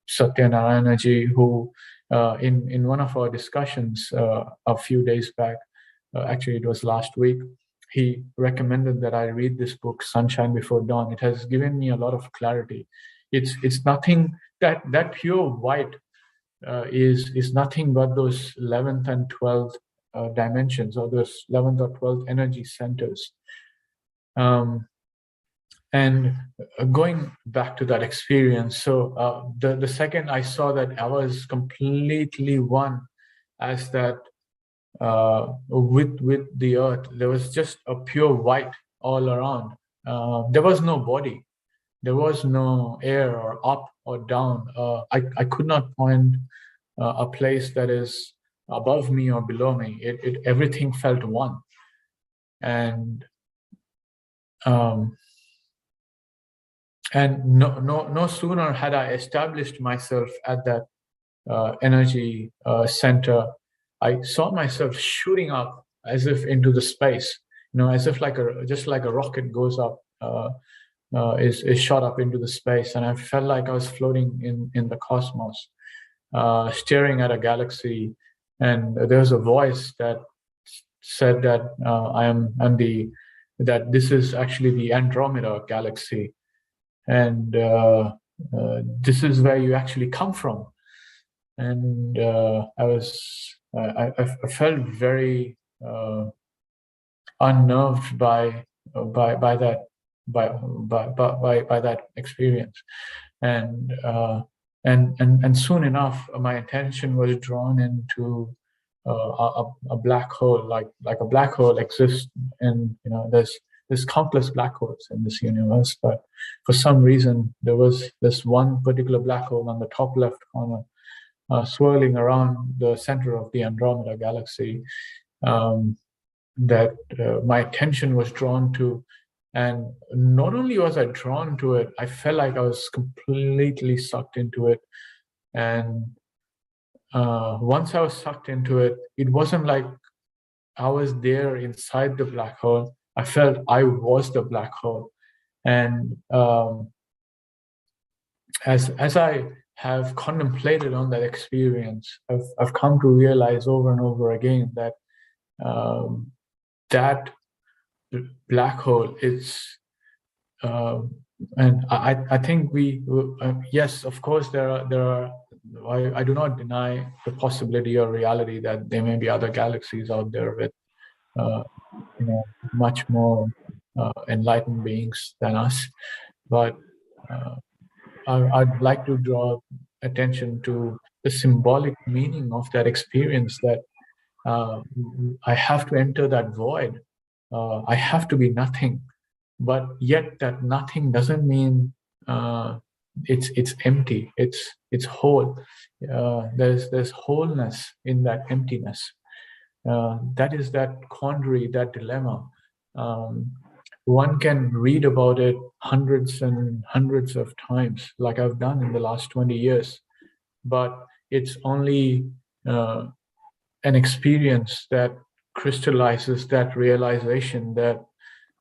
Satya Narayana ji, who in one of our discussions a few days back, actually it was last week, he recommended that I read this book, Sunshine Before Dawn. It has given me a lot of clarity. It's nothing that pure white is nothing but those 11th and 12th dimensions, or those 11th or 12th energy centers. And going back to that experience, so the second I saw that I was completely one as that with the earth, there was just a pure white all around. There was no body. There was no air or up or down. I could not point a place that is above me or below me. Everything felt one. And no sooner had I established myself at that energy center, I saw myself shooting up as if into the space, as if just like a rocket goes up, is shot up into the space. And I felt like I was floating in the cosmos, staring at a galaxy. And there was a voice that said that that this is actually the Andromeda galaxy, and this is where you actually come from. And I felt very unnerved by that by that experience. And soon enough, my attention was drawn into a black hole. Like a black hole exists, and there's countless black holes in this universe, but for some reason there was this one particular black hole on the top left corner, swirling around the center of the Andromeda galaxy, that my attention was drawn to. And not only was I drawn to it, I felt like I was completely sucked into it. And once I was sucked into it, it wasn't like I was there inside the black hole. I felt I was the black hole. And as I have contemplated on that experience, I've come to realize over and over again that that black hole is, and I think yes, of course there are. I do not deny the possibility or reality that there may be other galaxies out there with much more enlightened beings than us, but I'd like to draw attention to the symbolic meaning of that experience, that I have to enter that void. I have to be nothing, but yet that nothing doesn't mean it's empty. It's whole. There's wholeness in that emptiness. That is that quandary, that dilemma. One can read about it hundreds and hundreds of times, like I've done in the last 20 years, but it's only an experience that crystallizes that realization that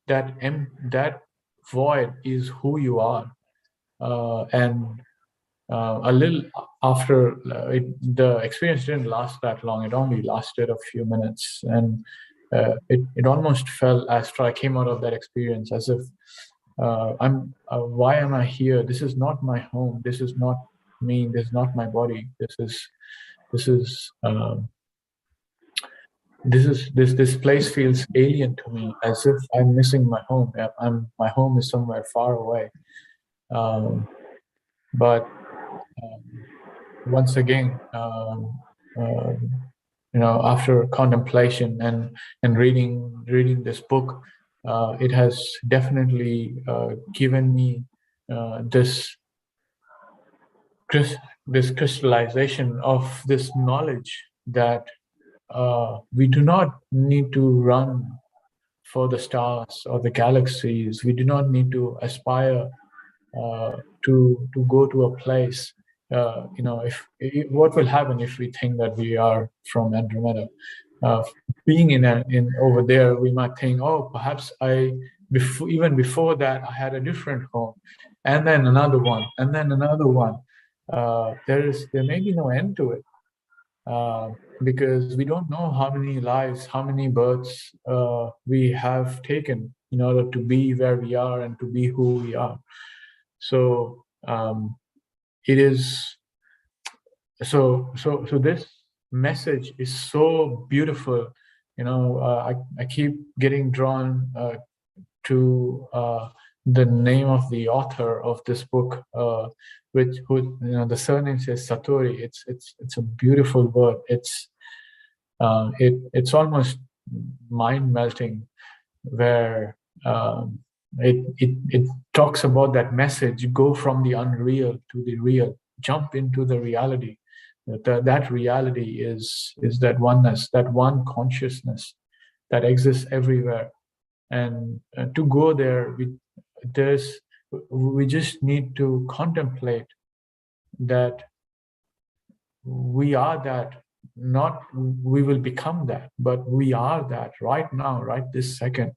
that void is who you are. And a little after the experience didn't last that long. It only lasted a few minutes, and it almost felt after I came out of that experience as if why am I here? This is not my home. This is not me. This is not my body. This place feels alien to me, as if I'm missing my home. My home is somewhere far away. But once again, after contemplation and reading this book, it has definitely given me this crystallization of this knowledge that we do not need to run for the stars or the galaxies. We do not need to aspire to go to a place. What will happen if we think that we are from Andromeda? Being in over there, we might think, oh, perhaps even before that I had a different home, and then another one, and then another one. There may be no end to it. Because we don't know how many lives, how many births we have taken in order to be where we are and to be who we are. So it is. So this message is so beautiful. I keep getting drawn to the name of the author of this book, who the surname says Satori. It's a beautiful word. It's almost mind melting, where it talks about that message: go from the unreal to the real, jump into the reality. that reality is that oneness, that one consciousness that exists everywhere. And to go there, we just need to contemplate that we are that, not we will become that, but we are that right now, right this second.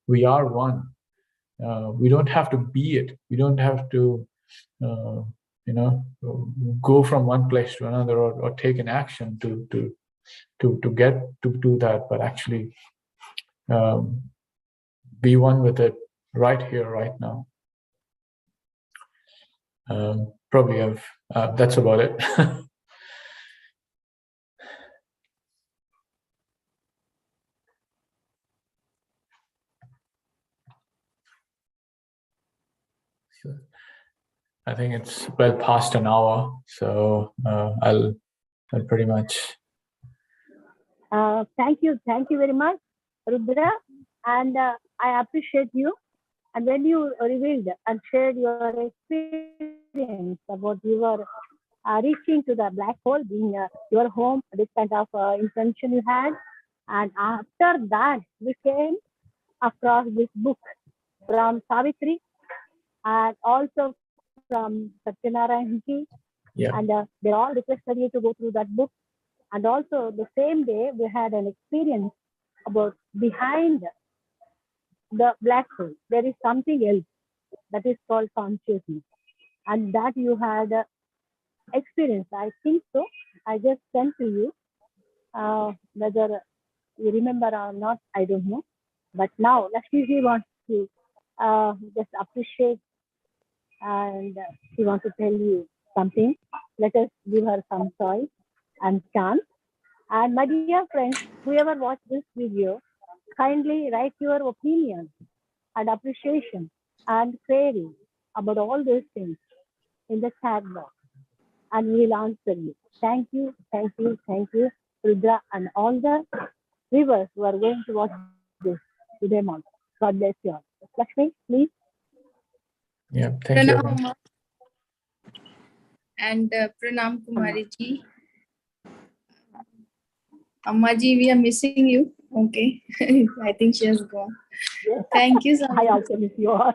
We are one. We don't have to be it. We don't have to, you know, go from one place to another, or take an action to get to do that, but actually be one with it right here, right now. Probably have that's about it. I think it's well past an hour, so I'll pretty much. Thank you very much, Rudra, and I appreciate you. And when you revealed and shared your experience about your reaching to the black hole, being your home, this kind of intention you had, and after that, we came across this book from Savitri and also from Satyanarayan Ji, Yeah. and they all requested you to go through that book. And also the same day, we had an experience about behind the black hole. There is something else that is called consciousness. And that you had experience. I think so. I just sent to you. Whether you remember or not, I don't know. But now Lakshmi wants to just appreciate, and she wants to tell you something. Let us give her some choice and chance. And my dear friends, whoever watched this video, kindly write your opinion and appreciation and query about all these things in the chat box, and we will answer you. Thank you, thank you, thank you, Rudra, and all the viewers who are going to watch this today morning. God bless you all. Lakshmi, please. Yeah, thank you. Pranam and Pranam Kumari ji. Amma ji, we are missing you. Okay, I think she has gone. Yes. Thank you so I much. also miss you all.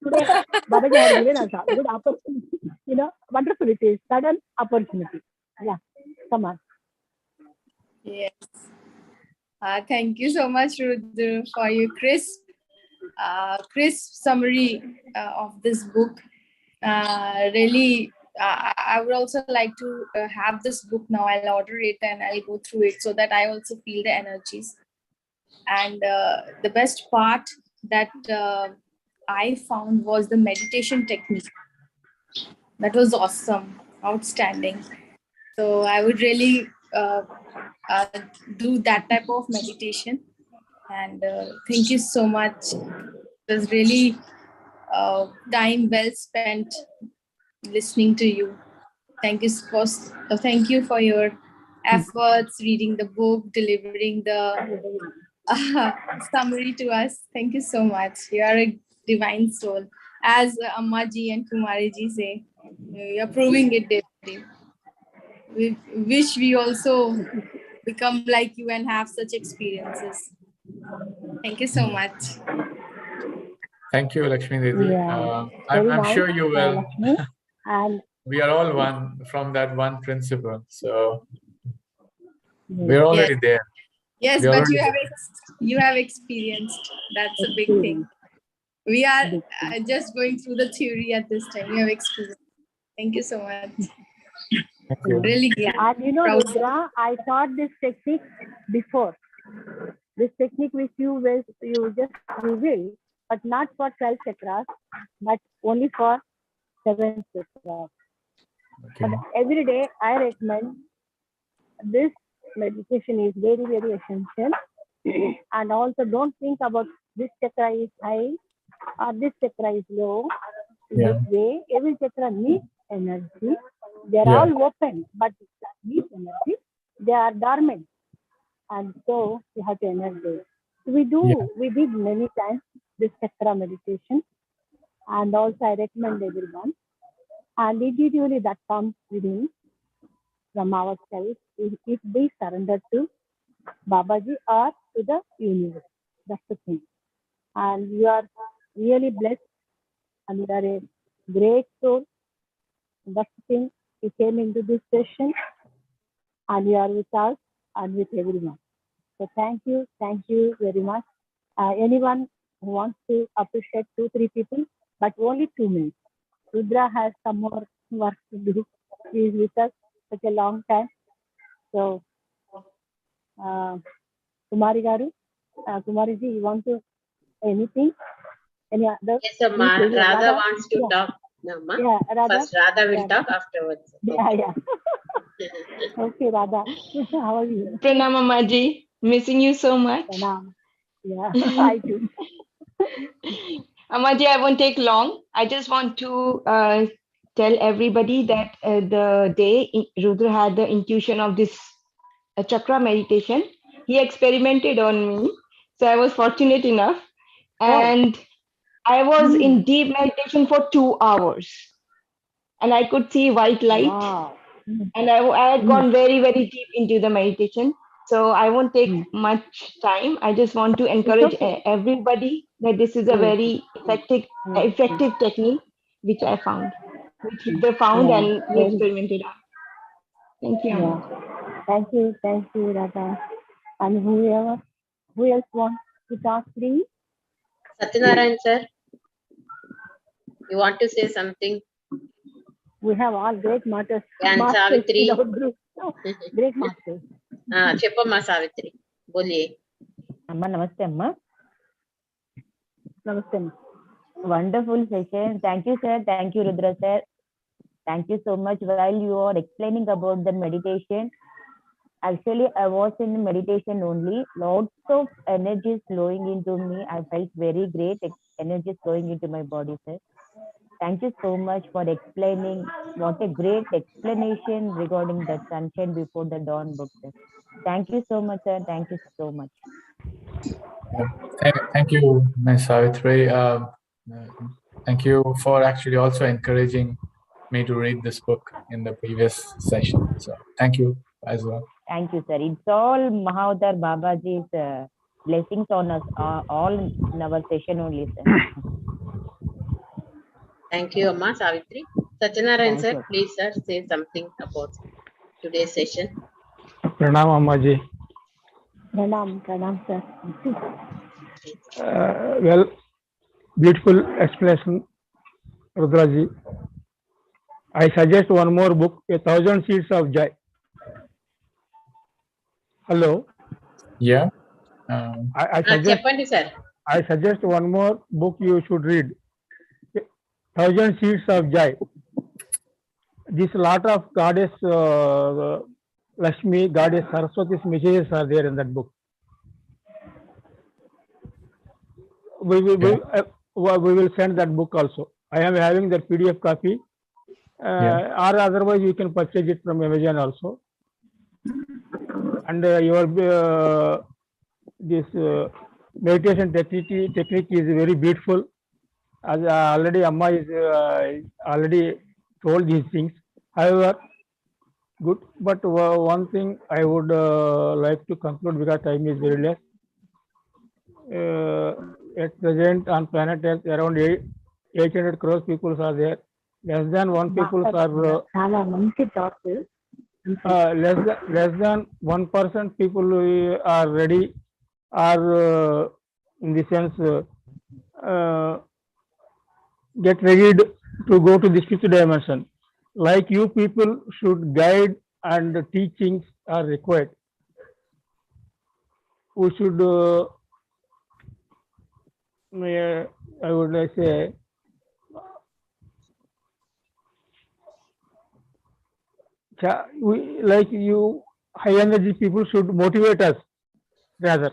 Today, Babaji had given us a good opportunity. You know, wonderful it is. Sudden opportunity. Yeah, come on. Yes. Thank you so much, Rudra, for your crisp summary of this book. Really, I would also like to have this book now. I'll order it and I'll go through it so that I also feel the energies. And the best part that I found was the meditation technique. That was awesome, outstanding. So I would really do that type of meditation. And thank you so much. It was really time well spent listening to you. Thank you for your efforts, reading the book, delivering the summary to us. Thank you so much. You are a divine soul. As Amma ji and Kumari ji say, you are proving it daily. We wish we also become like you and have such experiences. Thank you so much. Thank you, Lakshmi Devi. Yeah, I'm very sure nice, you will. Lakshmi. And We are all one from that one principle. So we're already there. Yes, We're but already you have experienced. That's a big thing. We are just going through the theory at this time. We have experience. Thank you so much. Thank you. Really glad. And you know, Proud. Rudra, I taught this technique before. This technique which you just revealed, but not for 12 chakras, but only for 7 chakras. Okay. But every day I recommend this meditation is very, very essential. And also don't think about this chakra is high or this chakra is low. In Yeah. this way, every chakra needs energy. They're Yeah. all open, but need energy. They are dormant. And so you have to energize. We did many times this chakra meditation. And also I recommend everyone. And intuitively that comes within. from ourselves if we surrender to Babaji or to the universe. That's the thing. And you are really blessed and you are a great soul. That's the thing. You came into this session and you are with us and with everyone. So thank you very much. Anyone who wants to appreciate 2, 3 people, but only 2 minutes. Rudra has some more work to do. He is with us such a long time. So, Kumari Garu, Kumari ji, you want to anything? Any other? Yes, Amma. Please, Radha wants to yeah. talk. No, Amma. Yeah, Radha. First, Radha will Radha. talk afterwards. Yeah, yeah. Okay, Radha. How are you? Pranam Amaji, missing you so much. Pranam. Yeah, I too. Amaji, I won't take long. I just want to tell everybody that the day Rudra had the intuition of this chakra meditation, he experimented on me. So I was fortunate enough. And I was in deep meditation for 2 hours. And I could see white light. Wow. And I had gone very, very deep into the meditation. So I won't take much time. I just want to encourage everybody that this is a very effective technique which I found, which Rudra found and we experimented on. Thank you, Amaji. Thank you, Radha. And who else wants to talk, please? Satyanarayan sir, you want to say something? We have all great masters. And masters Savitri. in our group. Great masters. Cheppamma Savitri. Boliye. Amma, namaste, Amma. Namaste. Amma. Wonderful session. Thank you, sir. Thank you, Rudra, sir. Thank you so much. While you are explaining about the meditation, actually, I was in meditation only. Lots of energy flowing into me. I felt very great energy flowing into my body, sir. Thank you so much for explaining. What a great explanation regarding the sunshine before the dawn book, sir. Thank you so much, sir. Thank you so much. Thank you, Ms. Savitri. Thank you for actually also encouraging me to read this book in the previous session. So thank you as well. Thank you, sir. It's all Mahavdar Babaji's blessings on us, all in our session only, sir. Thank you, Amma Savitri. Satyanarayan Thank sir, you. please sir, say something about today's session. Pranam Ammaji. Pranam, sir. Well, beautiful explanation, Rudraji. I suggest one more book, 1,000 Seeds of Joy. Hello. Yeah. Cheppandi sir. I suggest one more book you should read, 1,000 Seeds of Joy. This lot of goddess Lakshmi, goddess Saraswati's messages are there in that book. We will send that book also. I am having that PDF copy, or otherwise you can purchase it from Amazon also. And your this meditation technique is very beautiful. As already Amma is already told these things. However, good. But one thing I would like to conclude because time is very less. At present on planet Earth, around 800 crores people are there. Less than 1% people are less than 1% people are ready, are in the sense get ready to go to the fifth dimension. Like you people should guide and the teachings are required. We should I would like say we, like you high energy people should motivate us rather.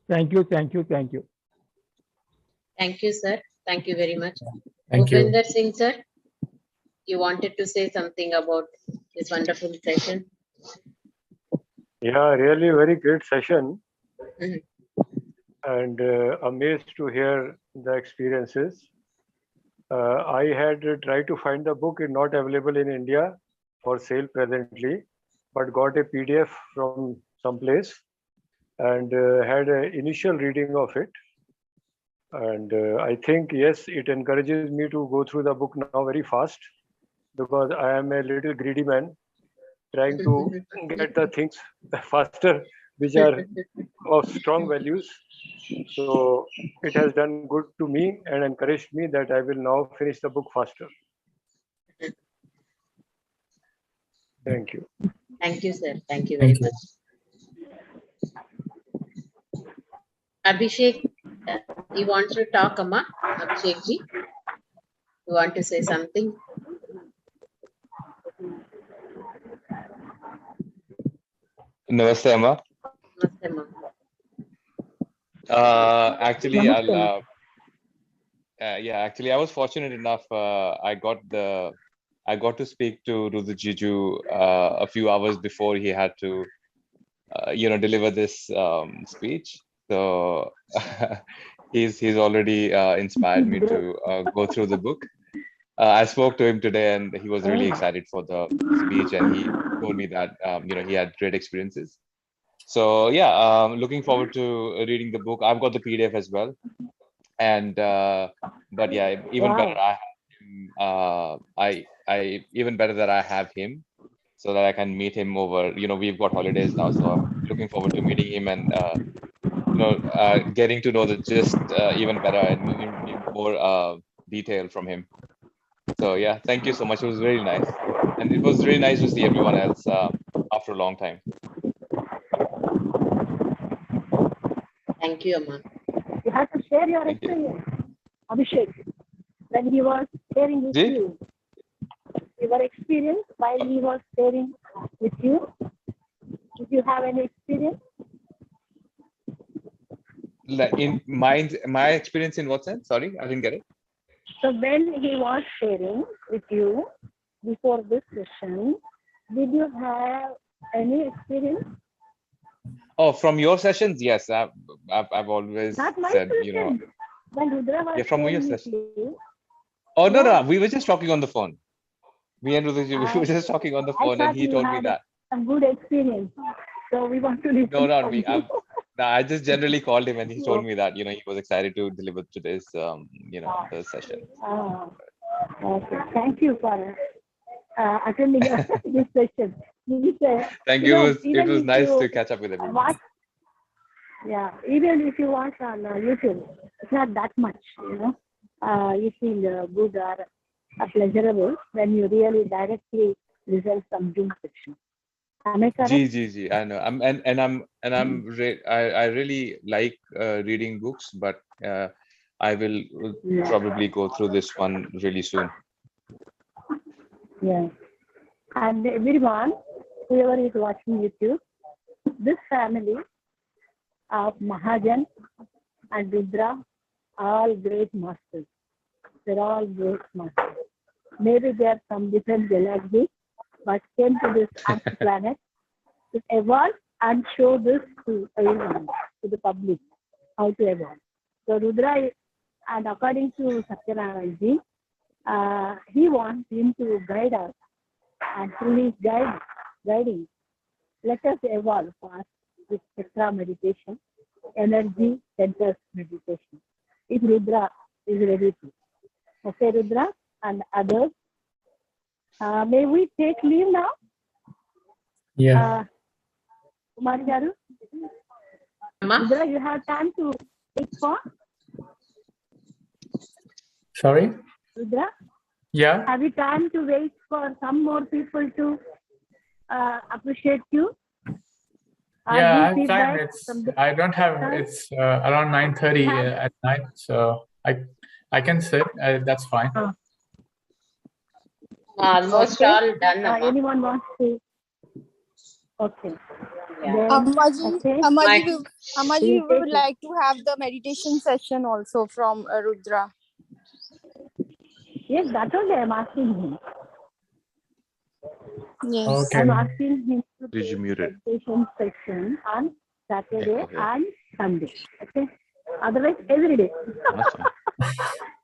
Thank you. Thank you, sir. Thank you very much. Thank you. Bhupinder Singh sir, you wanted to say something about this wonderful session? Yeah, really very great session. Mhm. And amazed to hear the experiences. I had tried to find the book, it's not available in India. for sale presently, but got a PDF from someplace and had an initial reading of it. And I think, yes, it encourages me to go through the book now very fast, because I am a little greedy man trying to get the things faster, which are of strong values. So it has done good to me and encouraged me that I will now finish the book faster. Thank you. Thank you, sir. Thank you very Thank you. much. Abhishek, you want to talk, Amma? Abhishek ji, you want to say something? Namaste, Amma. Namaste, Amma. Actually, Namaste. actually, I was fortunate enough. I got to speak to Rudra Jiju a few hours before he had to, deliver this speech. So he's already inspired me to go through the book. I spoke to him today, and he was really excited for the speech, and he told me that he had great experiences. So yeah, looking forward to reading the book. I've got the PDF as well, and but yeah, even Wow. better, I have him. I even better that I have him, so that I can meet him over. We've got holidays now, so I'm looking forward to meeting him and getting to know the gist even better and in more detail from him. So yeah, thank you so much. It was really nice, and it was really nice to see everyone else after a long time. Thank you, Amma. You have to share your Thank you. experience, Abhishek, when he was sharing with Ji? you. Your experience while he was sharing with you. Did you have any experience? Like in my experience in what sense? Sorry, I didn't get it. So when he was sharing with you before this session, did you have any experience? Oh, from your sessions, yes. I've always Not my said, session. When Rudra was yeah, from your sharing with session. you. Oh no, Yeah. no, we were just talking on the phone. Me and Rudra, we were just talking on the I phone, and thought he you told me had that. a good experience. So we want to listen No, not from me. you. I just generally called him, and he told Okay. me that he was excited to deliver today's the session. Okay. Thank you for attending this session. Thank you. It Even was if nice you to catch up with everyone. watch, even if you watch on YouTube, it's not that much, you feel good or pleasurable when you really directly listen some Zoom section. Am I correct? G. I know. I really like reading books, but I will Yeah. probably go through this one really soon. Yeah. And everyone, whoever is watching YouTube, this family of Mahajan and Rudra, all great masters. They're all great masters. Maybe they are from different galaxies, but came to this Earth planet to evolve and show this to everyone, to the public, how to evolve. So Rudra, and according to Satyanarayan ji, he wants him to guide us, and through his guiding, let us evolve fast with chakra meditation, energy centers meditation. If Rudra is ready to. Okay, Rudra and others. May we take leave now? Yeah. Kumari Garu? Amma? Rudra, you have time to wait for? Sorry? Rudra, Yeah. have you time to wait for some more people to appreciate you? Yeah, I give have time. feedback from the I don't have. It's around 9:30 at night, so I can sit. That's fine. Almost Okay. all done, Amma. Anyone wants to? Okay. Yeah. Then, okay. Amaji, we would like to have the meditation session also from Rudra. Yes, that's what I am asking him. Yes. Okay. I'm asking him to Did you take mute it? meditation session on Saturday Okay. and Sunday. Okay. Otherwise, every day, That's fine.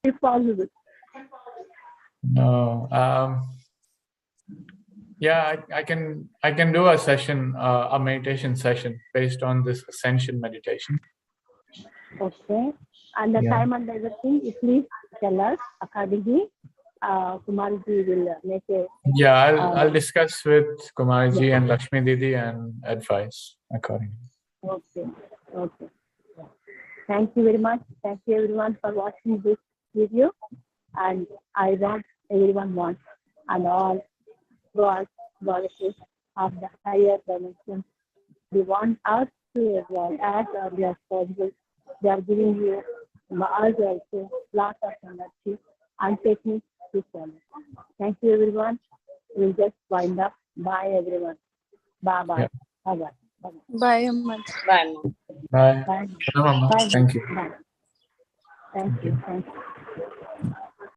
if possible. No. Yeah, I can do a session, a meditation session based on this ascension meditation. Okay. And the Yeah. time and everything, you please tell us accordingly. Kumarji will make a Yeah, I'll discuss with Kumarji Yeah. and Lakshmi Didi and advise accordingly. Okay. Okay. Yeah. Thank you very much. Thank you everyone for watching this video. And I want everyone wants and all gods, goddesses of the higher dimensions. They want us to evolve as early as possible. They are giving you us also lots of energy and techniques to follow. Thank you everyone. We'll just wind up. Bye everyone. Bye bye. Yeah. Bye bye. Bye Bye, Aman. Bye, ma'am. Bye. bye. Bye, Mama. Bye. Thank you. Bye. Thank you. Thank you.